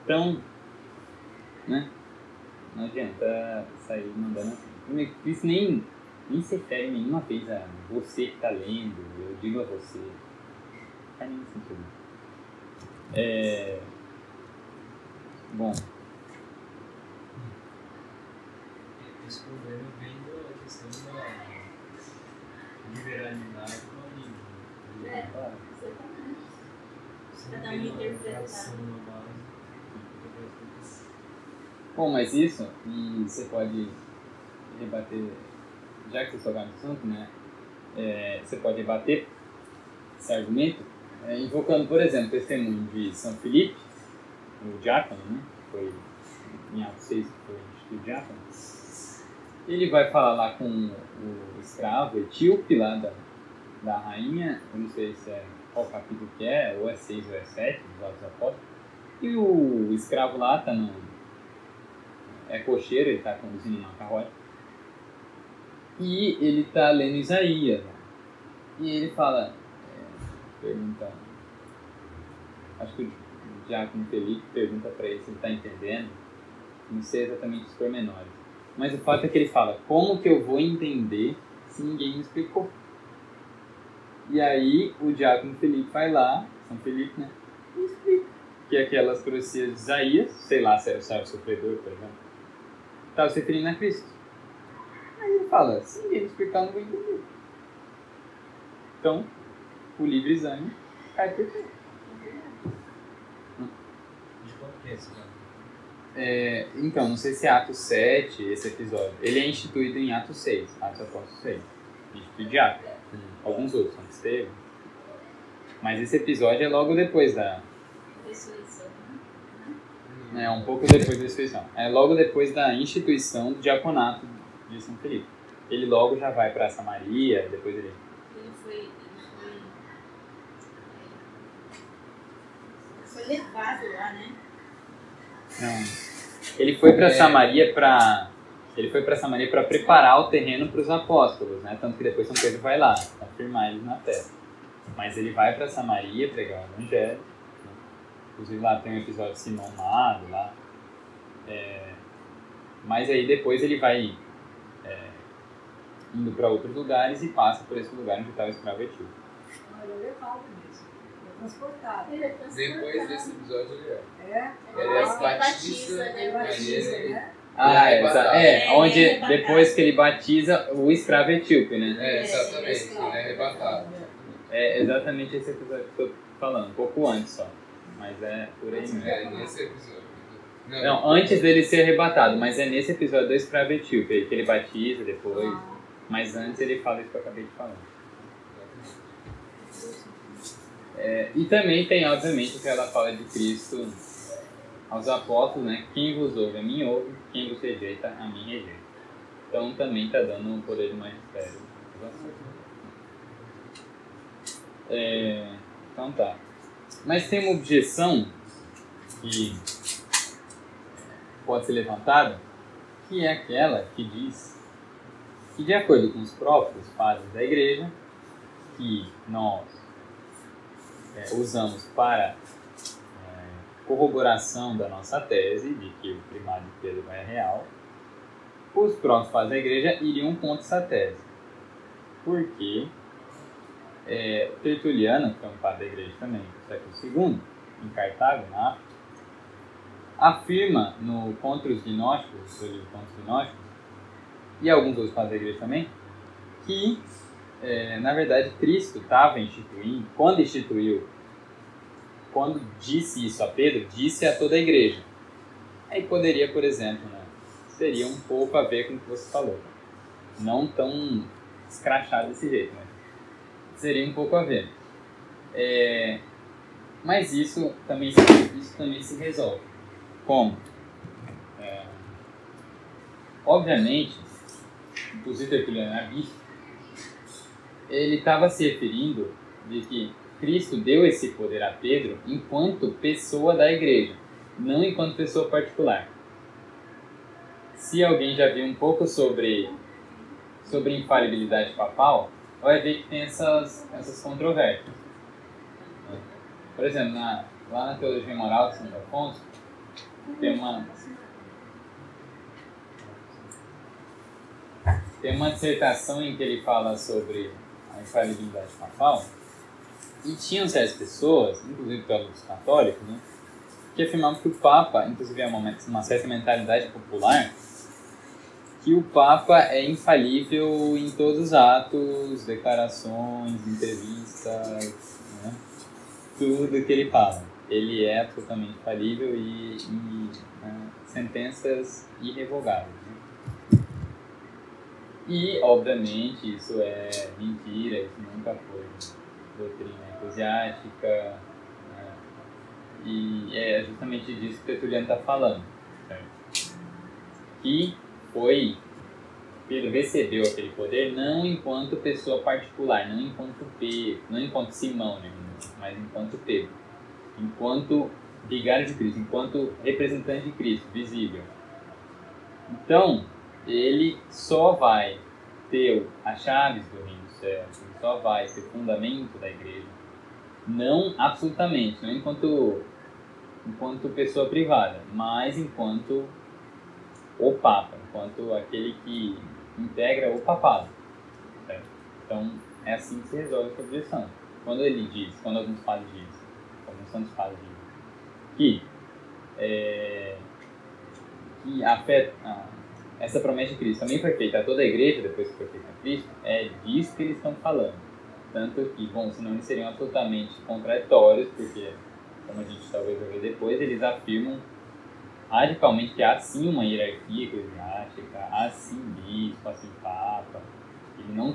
Então, né? Não adianta sair mandando assim. Isso nem se refere nenhuma vez a você que está lendo, eu digo a você. Não faz nenhum sentido. Bom. Esse problema vem da questão da liberalidade com a língua. Exatamente. Você Cada não um tem uma interpretar. tradução na base. Bom, mas isso, e você pode rebater, já que você tocar no assunto, né? Você pode rebater esse argumento invocando, por exemplo, o testemunho de São Filipe, o diácono, né? Foi em Atos 6 que foi instituído diácono. Ele vai falar lá com o escravo etíope lá da rainha, eu não sei se qual capítulo que é, ou é 6 ou é 7, dos Atos dos Apóstolos. E o escravo lá tá é cocheiro, ele está conduzindo uma carroça. E ele está lendo Isaías. E ele fala, pergunta, acho que o diácono Felipe pergunta para ele se ele está entendendo, não sei exatamente os pormenores. Mas o fato é que ele fala, como que eu vou entender se ninguém me explicou? E aí o diácono Felipe vai lá, São Felipe, né? E explica que aquelas profecias de Isaías, sei lá se era o sábio sofredor, por exemplo, estava se referindo a Cristo. Aí ele fala, se ninguém me explicar, eu não vou entender. Então, o livre exame cai perfeito. De qual que é esse caso? Então, não sei se é Atos 7, esse episódio. Ele é instituído em Atos 6, Atos Apóstolos 6. Instituído de Atos. Alguns outros, São Estevão. Mas esse episódio é logo depois da... Ressurreição, É um pouco depois da ressurreição. É logo depois da instituição do diaconato de São Felipe. Ele logo já vai para Samaria, depois ele foi levado lá, né? Não. Ele foi para Samaria para preparar o terreno para os apóstolos, né? Tanto que depois São Pedro vai lá para firmar eles na terra. Mas ele vai para Samaria pregar o evangelho. Né? Inclusive lá tem um episódio de Simão Mago lá. Mas aí depois ele vai indo para outros lugares e passa por esse lugar onde estava o escravo etíope. Ele é levado mesmo. Ele é transportado. Depois desse episódio ele É? ele batiza, né? Batiza, Aí né? Onde depois que ele batiza o escravo etíope, né? exatamente, ele é arrebatado. É exatamente esse episódio que eu tô falando, um pouco antes só. Mas é por aí mesmo. Nesse episódio. Não, antes dele ser arrebatado, mas é nesse episódio do Escravetil, que ele batiza depois. Mas antes ele fala isso que eu acabei de falar. E também tem, obviamente, aquela fala de Cristo aos apóstolos, né? Quem vos ouve, a mim ouve, quem vos rejeita, a mim rejeita. Então também está dando um poder de magistério. Então tá. Mas tem uma objeção que pode ser levantada, que é aquela que diz que, de acordo com os próprios padres da igreja, que nós usamos para corroboração da nossa tese de que o primado de Pedro é real, os próprios padres da igreja iriam contra essa tese. Porque Tertuliano, que é um padre da igreja também do século II, em Cartago, na África, afirma no Contra os Gnósticos, o seu livro Contra os Gnósticos, e alguns outros padres da igreja também, que, na verdade, Cristo estava instituindo, quando disse isso a Pedro, disse a toda a igreja. Aí poderia, por exemplo, seria um pouco a ver com o que você falou. Não tão escrachado desse jeito, mas seria um pouco a ver. Mas isso também se resolve. Como? Obviamente, inclusive Tertuliano é bispo, ele estava se referindo de que Cristo deu esse poder a Pedro enquanto pessoa da igreja, não enquanto pessoa particular. Se alguém já viu um pouco sobre infalibilidade papal, vai ver que tem essas controvérsias. Por exemplo, lá na Teologia Moral de Santo Afonso, tem uma dissertação em que ele fala sobre a infalibilidade papal, e tinham certas pessoas, inclusive teólogos católicos, que afirmavam que o Papa, inclusive é uma certa mentalidade popular, que o Papa é infalível em todos os atos, declarações, entrevistas, tudo que ele fala. Ele é absolutamente infalível e sentenças irrevogáveis. E, obviamente, isso é mentira, isso nunca foi doutrina eclesiástica, e é justamente disso que o Tertuliano está falando, certo? Que Pedro recebeu aquele poder não enquanto pessoa particular, não enquanto Pedro, não enquanto Simão, mas enquanto Pedro, enquanto vigário de Cristo, enquanto representante de Cristo, visível. Então, ele só vai ter as chaves do reino dos céus, ele só vai ser fundamento da igreja, não absolutamente, não enquanto pessoa privada, mas enquanto o Papa, enquanto aquele que integra o papado. Certo? Então, é assim que se resolve essa objeção. Quando alguns padres dizem, alguns santos padres dizem, que essa promessa de Cristo também foi feita a toda a igreja depois que foi feita a Cristo, é disso que eles estão falando. Tanto que, senão eles seriam absolutamente contraditórios, porque, como a gente talvez vai ver depois, eles afirmam radicalmente que há sim uma hierarquia eclesiástica, há sim bispo, há sim papa. Eles não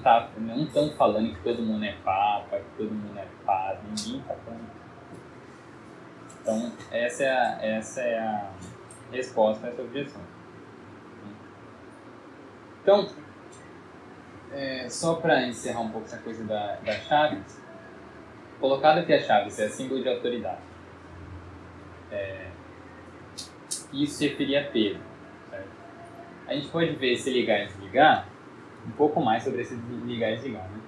estão falando que todo mundo é papa, que todo mundo é padre, ninguém está falando isso. Então, essa é a resposta a essa objeção. Então, só para encerrar um pouco essa coisa da Chaves, colocado que a Chaves é símbolo de autoridade, isso se referia a Pedro, certo? A gente pode ver esse ligar e desligar um pouco mais sobre esse ligar e desligar, né?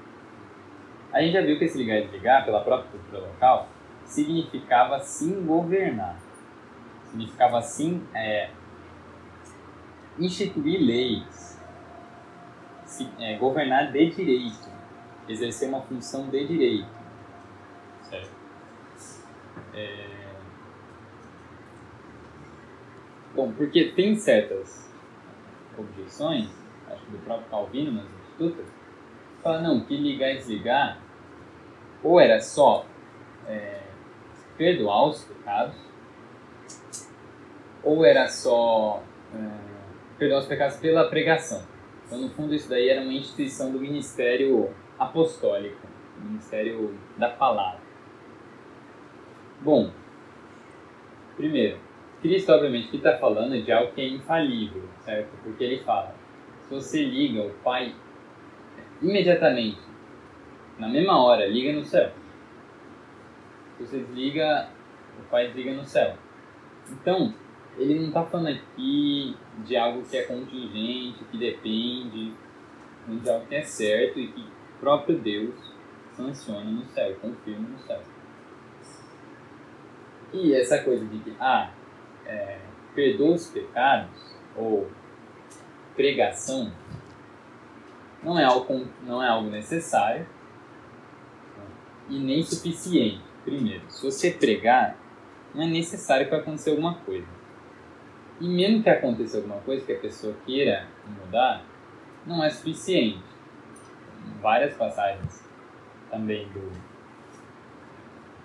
A gente já viu que esse ligar e desligar, pela própria cultura local, significava sim governar, significava sim instituir leis, governar de direito, exercer uma função de direito, certo? Bom, porque tem certas objeções, acho que do próprio Calvino nas Institutas, fala não, que ligar e desligar ou era só perdoar os pecados, ou era só perdoar os pecados pela pregação. Então, no fundo, isso daí era uma instituição do ministério apostólico, do ministério da palavra. Bom, primeiro, Cristo, obviamente, que está falando de algo que é infalível, certo? Porque ele fala, se você liga o Pai imediatamente, na mesma hora, liga no céu. Se você desliga, o Pai desliga no céu. Então, ele não está falando aqui de algo que é contingente, que depende, de algo que é certo e que o próprio Deus sanciona no céu, confirma no céu. E essa coisa de que, perdoa os pecados, ou pregação, não é algo necessário e nem suficiente. Primeiro, se você pregar, não é necessário que aconteça alguma coisa. E mesmo que aconteça alguma coisa que a pessoa queira mudar, não é suficiente. Várias passagens também não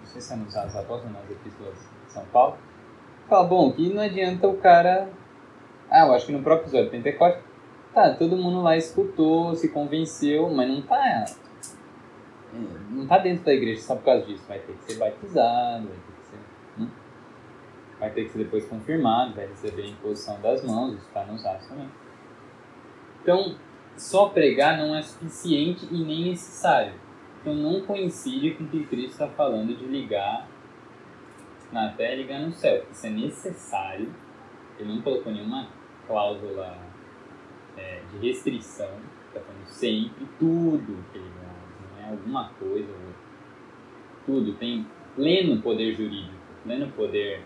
sei se é nos Atos Apóstolos, nas Epístolas de São Paulo, fala, bom, que não adianta o cara... eu acho que no próprio episódio de Pentecostes, todo mundo lá escutou, se convenceu, mas não tá dentro da igreja só por causa disso. Vai ter que ser batizado, vai ter que ser depois confirmado, vai receber a imposição das mãos, isso está nos Atos também. Então, só pregar não é suficiente e nem necessário. Então, não coincide com o que Cristo está falando de ligar na terra e ligar no céu. Isso é necessário. Ele não colocou nenhuma cláusula de restrição. Está falando sempre tudo que ele não é alguma coisa ou outra. Tudo tem pleno poder jurídico, pleno poder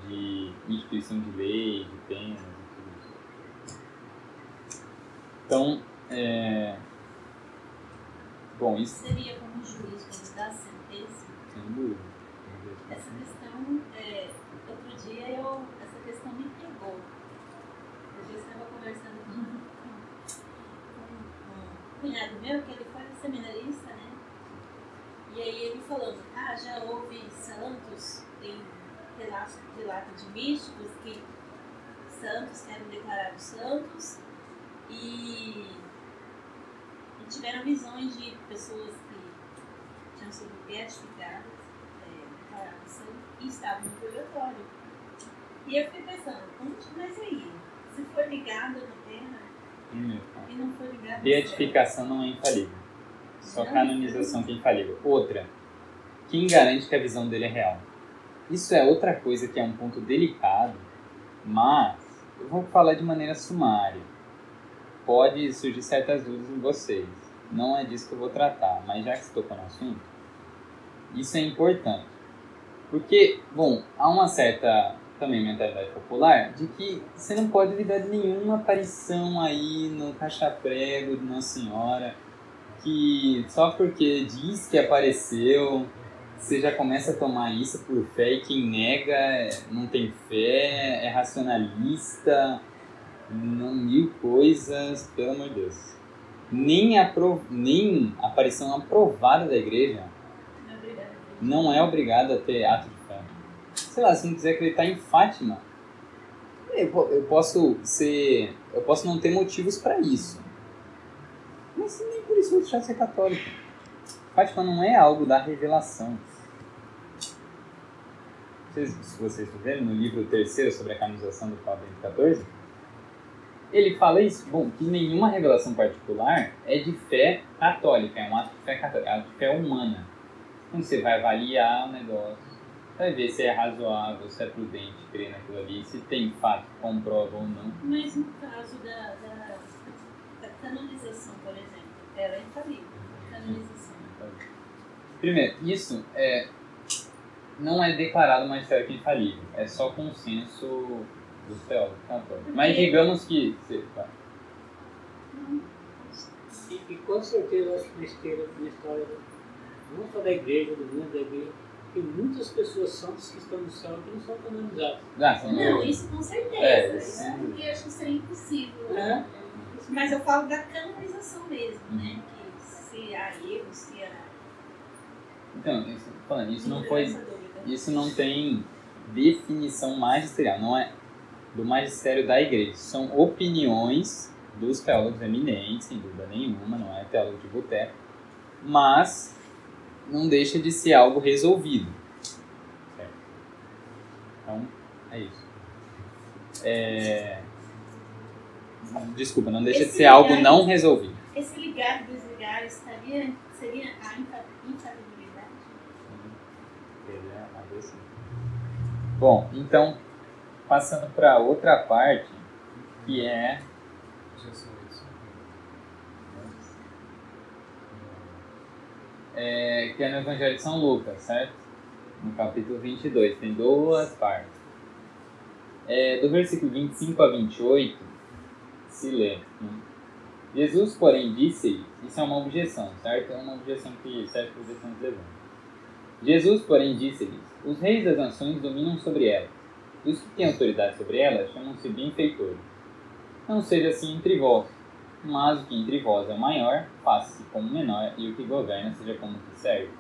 de instituição de lei, de penas e tudo isso. Então, bom, isso seria como juiz quando dá sentença. Sem dúvida. Essa questão, outro dia essa questão me pegou. Eu estava conversando com um cunhado meu, que ele foi seminarista, né? E aí ele falando, já houve santos, tem relato de místicos que eram declarados santos e tiveram visões de pessoas que tinham sido beatificadas, declaradas santos, e estavam no purgatório. E eu fiquei pensando, mas aí, se for ligado na terra e não for ligado... Beatificação não é infalível. Só canonização que é infalível. Outra, quem garante que a visão dele é real? Isso é outra coisa que é um ponto delicado, mas eu vou falar de maneira sumária. Pode surgir certas dúvidas em vocês. Não é disso que eu vou tratar, mas já que você tocou no assunto, isso é importante. Porque, bom, há uma certa também mentalidade popular de que você não pode lidar de nenhuma aparição aí no caixa-prego de Nossa Senhora, que só porque diz que apareceu, você já começa a tomar isso por fé, e quem nega não tem fé, é racionalista, não, mil coisas, pelo amor de Deus. Nem aparição aprovada da igreja não é obrigada a ter ato de fé. Sei lá, se não quiser acreditar em Fátima, eu posso não ter motivos para isso. Mas nem por isso eu vou deixar de ser católico. Fátima não é algo da revelação. Se vocês verem no livro 3º sobre a canonização do Papa Bento XIV, ele fala isso, que nenhuma revelação particular é de fé católica, é um ato de fé católica, é um ato de fé humana. Então você vai avaliar o negócio, vai ver se é razoável, se é prudente crer naquilo ali, se tem fato que comprova ou não. Mas no caso da canonização, por exemplo, ela é infalível. Canonização. Primeiro, isso não é declarado magistério que é infalível, é só consenso dos teólogos católicos. Mas digamos que... E com certeza, acho que na história, não só da igreja, do mundo da igreja, tem muitas pessoas santas que estão no céu que não são canonizadas. Não, isso com certeza. Isso eu acho que seria impossível. Mas eu falo da canonização mesmo, né? Que se há erro, se há... Então, isso não foi... Isso não tem definição magisterial, não é do magistério da igreja. São opiniões dos teólogos eminentes, sem dúvida nenhuma, não é teólogo de boteco, mas não deixa de ser algo resolvido. Certo? Então, é isso. Desculpa, não deixa de ser algo não resolvido. Esse ligar e desligar seria a infalibilidade? Bom, então, passando para outra parte, que é... que é no Evangelho de São Lucas, certo? No capítulo 22, tem duas partes. Do versículo 25 a 28, se lê. Jesus, porém, disse, isso é uma objeção, certo? É uma objeção que serve para objeção de levante. Jesus, porém, disse-lhes, os reis das nações dominam sobre elas, e os que têm autoridade sobre elas chamam-se benfeitores. Não seja assim entre vós, mas o que entre vós é o maior, faça-se como menor, e o que governa seja como o que serve.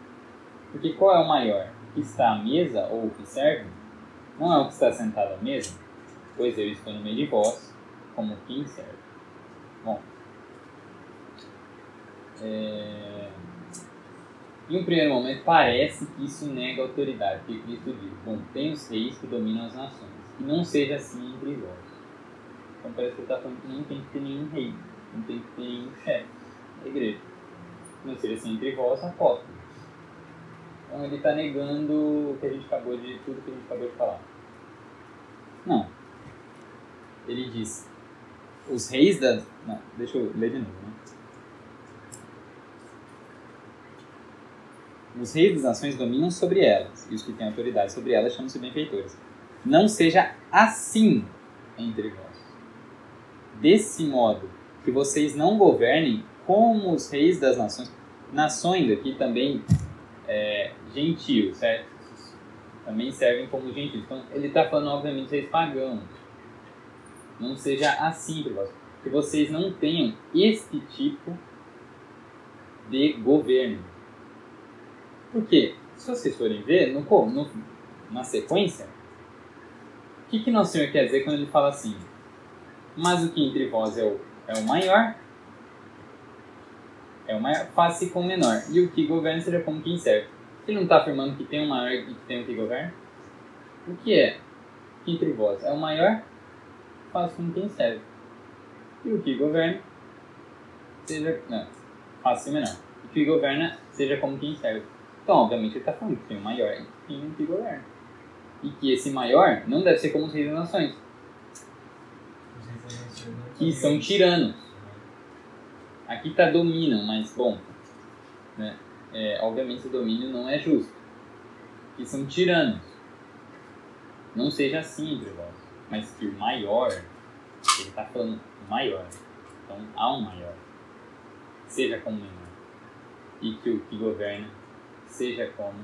Porque qual é o maior? O que está à mesa ou o que serve? Não é o que está sentado à mesa? Pois eu estou no meio de vós, como quem serve. Bom, em um primeiro momento parece que isso nega a autoridade, porque Cristo diz, bom, tem os reis que dominam as nações, e não seja assim entre vós. Então parece que ele está falando que não tem que ter nenhum rei, não tem que ter nenhum chefe da igreja. Não seja assim entre vós, apóstolos. Então ele está negando tudo que a gente acabou de falar. Não. Ele diz, os reis das... Não, deixa eu ler de novo, né? Os reis das nações dominam sobre elas, e os que têm autoridade sobre elas chamam-se benfeitores. Não seja assim entre vós. Desse modo, que vocês não governem como os reis das nações. Nações aqui também gentio, certo? Também servem como gentios. Então, ele está falando, obviamente, reis pagãos. Não seja assim entre vós. Que vocês não tenham este tipo de governo. Porque, se vocês forem ver, na sequência, o que Nosso Senhor quer dizer quando ele fala assim? Mas o que entre vós é o maior, faça-se com o menor. E o que governa seja como quem serve. Ele não está afirmando que tem um maior e que tem um que governa? O que é? O que entre vós é o maior, faça como quem serve. E o que governa seja... Não, faça-se menor. O que governa seja como quem serve. Então, obviamente, ele está falando que tem um maior e tem um que governa. E que esse maior não deve ser como os reis das nações, que são tiranos. Aqui está dominam, mas, bom, né? Obviamente o domínio não é justo. Que são tiranos. Não seja assim entre vós, mas que o maior, ele está falando maior. Então, há um maior. Seja como menor. E que o que governa seja como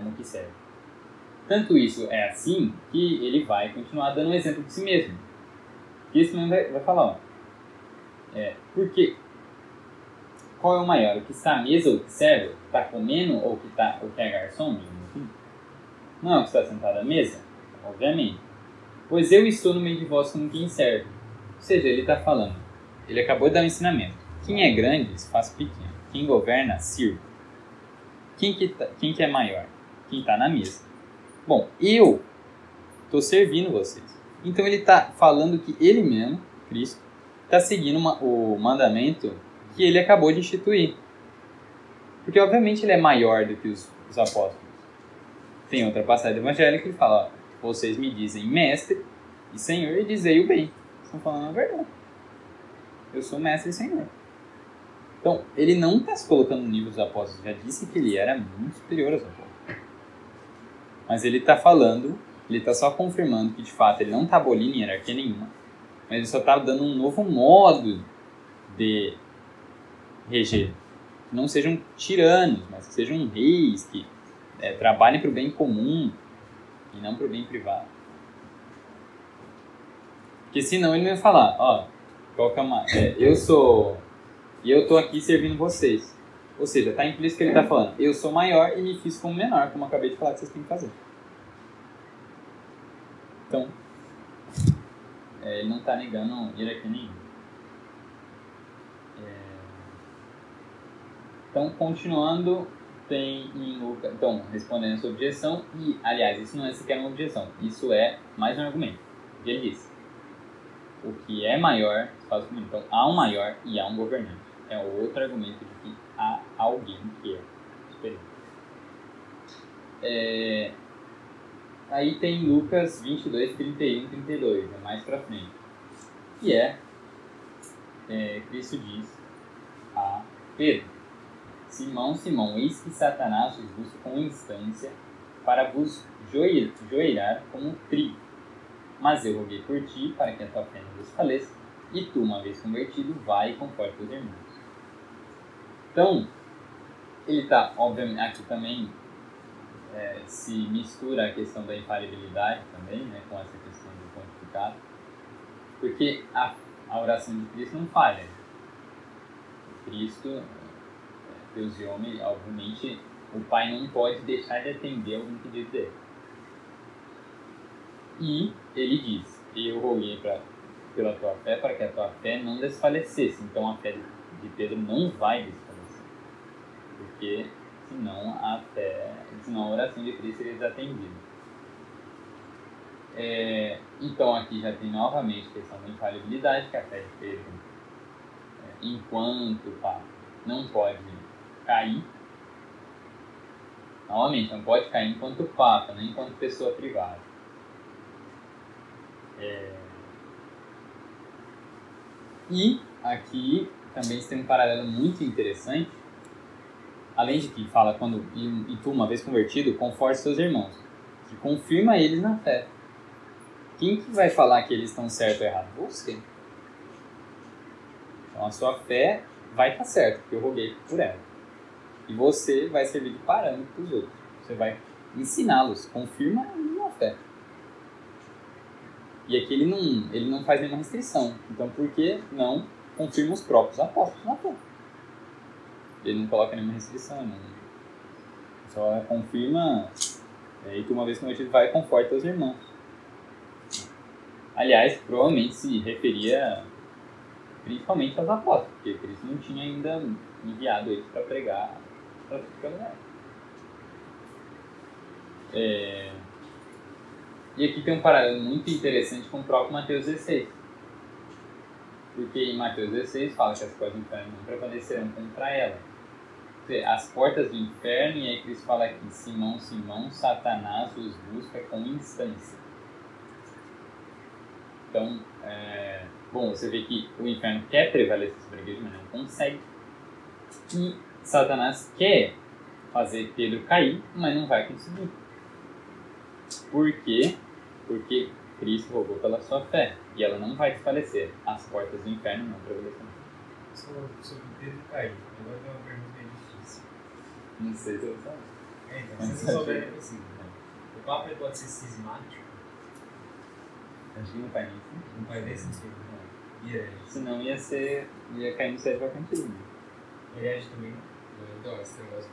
o que serve. Tanto isso é assim que ele vai continuar dando um exemplo de si mesmo. E esse mesmo vai falar, ó, porque qual é o maior? O que está à mesa ou o que serve? O que está comendo ou o que é garçom? Não é o que está sentado à mesa? Obviamente. Pois eu estou no meio de vós como quem serve. Ou seja, ele está falando, ele acabou de dar um ensinamento. Quem é grande, se faz pequeno. Quem governa, sirva. Quem que é maior? Quem está na mesa. Bom, eu estou servindo vocês. Então ele está falando que ele mesmo, Cristo, está seguindo o mandamento que ele acabou de instituir. Porque obviamente ele é maior do que os apóstolos. Tem outra passagem do Evangelho que ele fala, ó, vocês me dizem mestre e senhor e dizei o bem. Estão falando a verdade. Eu sou mestre e senhor. Então, ele não está se colocando no nível dos apóstolos. Já disse que ele era muito superior aos apóstolos. Mas ele está falando, ele está só confirmando que, de fato, ele não está abolindo hierarquia nenhuma. Mas ele só está dando um novo modo de reger. Que não sejam tiranos, mas que sejam reis, que trabalhem para o bem comum e não para o bem privado. Porque senão ele vai falar, ó, eu sou... E eu estou aqui servindo vocês. Ou seja, está implícito que ele está falando, eu sou maior e me fiz como menor, como eu acabei de falar que vocês têm que fazer. Então, ele não está negando hierarquia nenhuma. Então, continuando, tem em Lucas... Então, respondendo essa objeção, e, aliás, isso não é sequer uma objeção, isso é mais um argumento. E ele diz, o que é maior se faz comum. Então, há um maior e há um governante. É outro argumento de que há alguém que é superior. Aí tem Lucas 22, 31, 32, é mais pra frente. Que Cristo diz a Pedro: Simão, Simão, eis que Satanás vos busca com instância para vos joelhar como trigo. Mas eu roguei por ti, para que a tua fé não desfaleça, e tu, uma vez convertido, vai e conforte os irmãos. Então, ele está, obviamente, aqui também se mistura a questão da infalibilidade também, né, com essa questão do pontificado, porque a oração de Cristo não falha. Cristo, Deus e homem, obviamente, o Pai não pode deixar de atender algum pedido dele. E ele diz, eu roguei pela tua fé, para que a tua fé não desfalecesse. Então a fé de Pedro não vai desfalecer, porque senão a oração de Cristo seria desatendida. Então aqui já tem novamente a questão da infalibilidade, que a fé de Pedro, enquanto Papa, não pode cair. Novamente, não pode cair enquanto Papa, nem enquanto pessoa privada. E aqui também tem um paralelo muito interessante, além de que fala quando e tu, uma vez convertido, conforte seus irmãos, que confirma eles na fé. Quem que vai falar que eles estão certo ou errado? Você. Então a sua fé vai estar certa, porque eu roguei por ela. E você vai servir de parâmetro para os outros. Você vai ensiná-los, confirma a fé. E aqui ele não faz nenhuma restrição. Então, por que não confirma os próprios apóstolos na fé? Ele não coloca nenhuma restrição. Não. Só confirma, e que uma vez convertido vai e conforta os irmãos. Aliás, provavelmente se referia principalmente aos apóstolos, porque Cristo não tinha ainda enviado eles para pregar para tudo que é lugar. E aqui tem um paralelo muito interessante com o próprio Mateus 16. Porque em Mateus 16 fala que as portas do inferno não prevalecerão contra ela. As portas do inferno, e aí Cristo fala aqui, Simão, Simão, Satanás os busca com instância. Então, bom, você vê que o inferno quer prevalecer sobre a igreja, mas não consegue. E Satanás quer fazer Pedro cair, mas não vai conseguir. Por quê? Porque Cristo rogou pela sua fé e ela não vai desfalecer. As portas do inferno não prevalecerão. Você falou sobre Pedro cair. Agora tem uma pergunta meio difícil. Não sei se eu sabe. Então, se você souber, é possível. O Papa ele pode ser cismático? Acho que não faz nem sentido. Não faz nem sentido. Senão ia cair no sério vacantismo. Herege também não. Então, esse negócio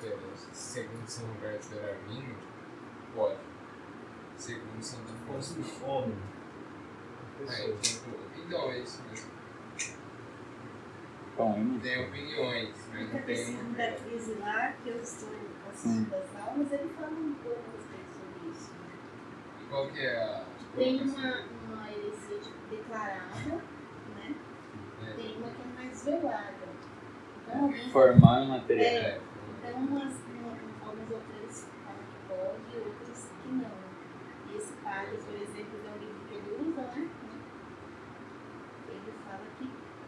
segundo São Roberto de Arminio, pode. Segundo Santo Afonso, não. Homem. Então, é isso mesmo. Bom, Tem opiniões, mas Fica não tem pensando da crise lá, que eu estou assistindo as aulas, ele fala um pouco a respeito sobre isso. E qual que é a... Tem uma heresia declarada, né? Tem uma que é mais velada. Então, alguns, formar material. então alguns autores falam que pode, outros que não. E esse padre, por exemplo, é um livro que ele usa, né? Ele fala que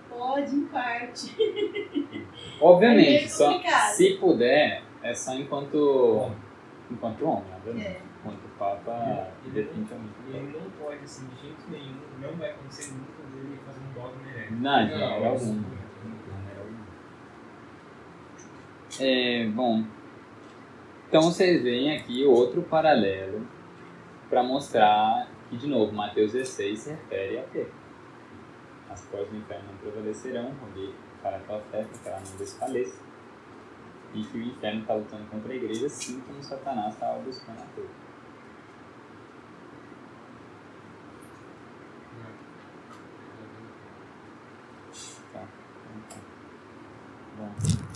pode em parte. Obviamente, É só complicado. se puder, é só enquanto homem, obviamente. Enquanto Papa, definitivamente. E ele não pode, assim, de jeito nenhum, não vai acontecer nunca dele fazer um dogma herege. Não, de maneira alguma. Bom, então vocês veem aqui outro paralelo para mostrar que, de novo, Mateus 16 se refere a Pedro. As portas do inferno não prevalecerão, roguei para a tua fé, para que ela não desfaleça. e que o inferno está lutando contra a igreja, assim como Satanás estava buscando a todos. Tá. Bom.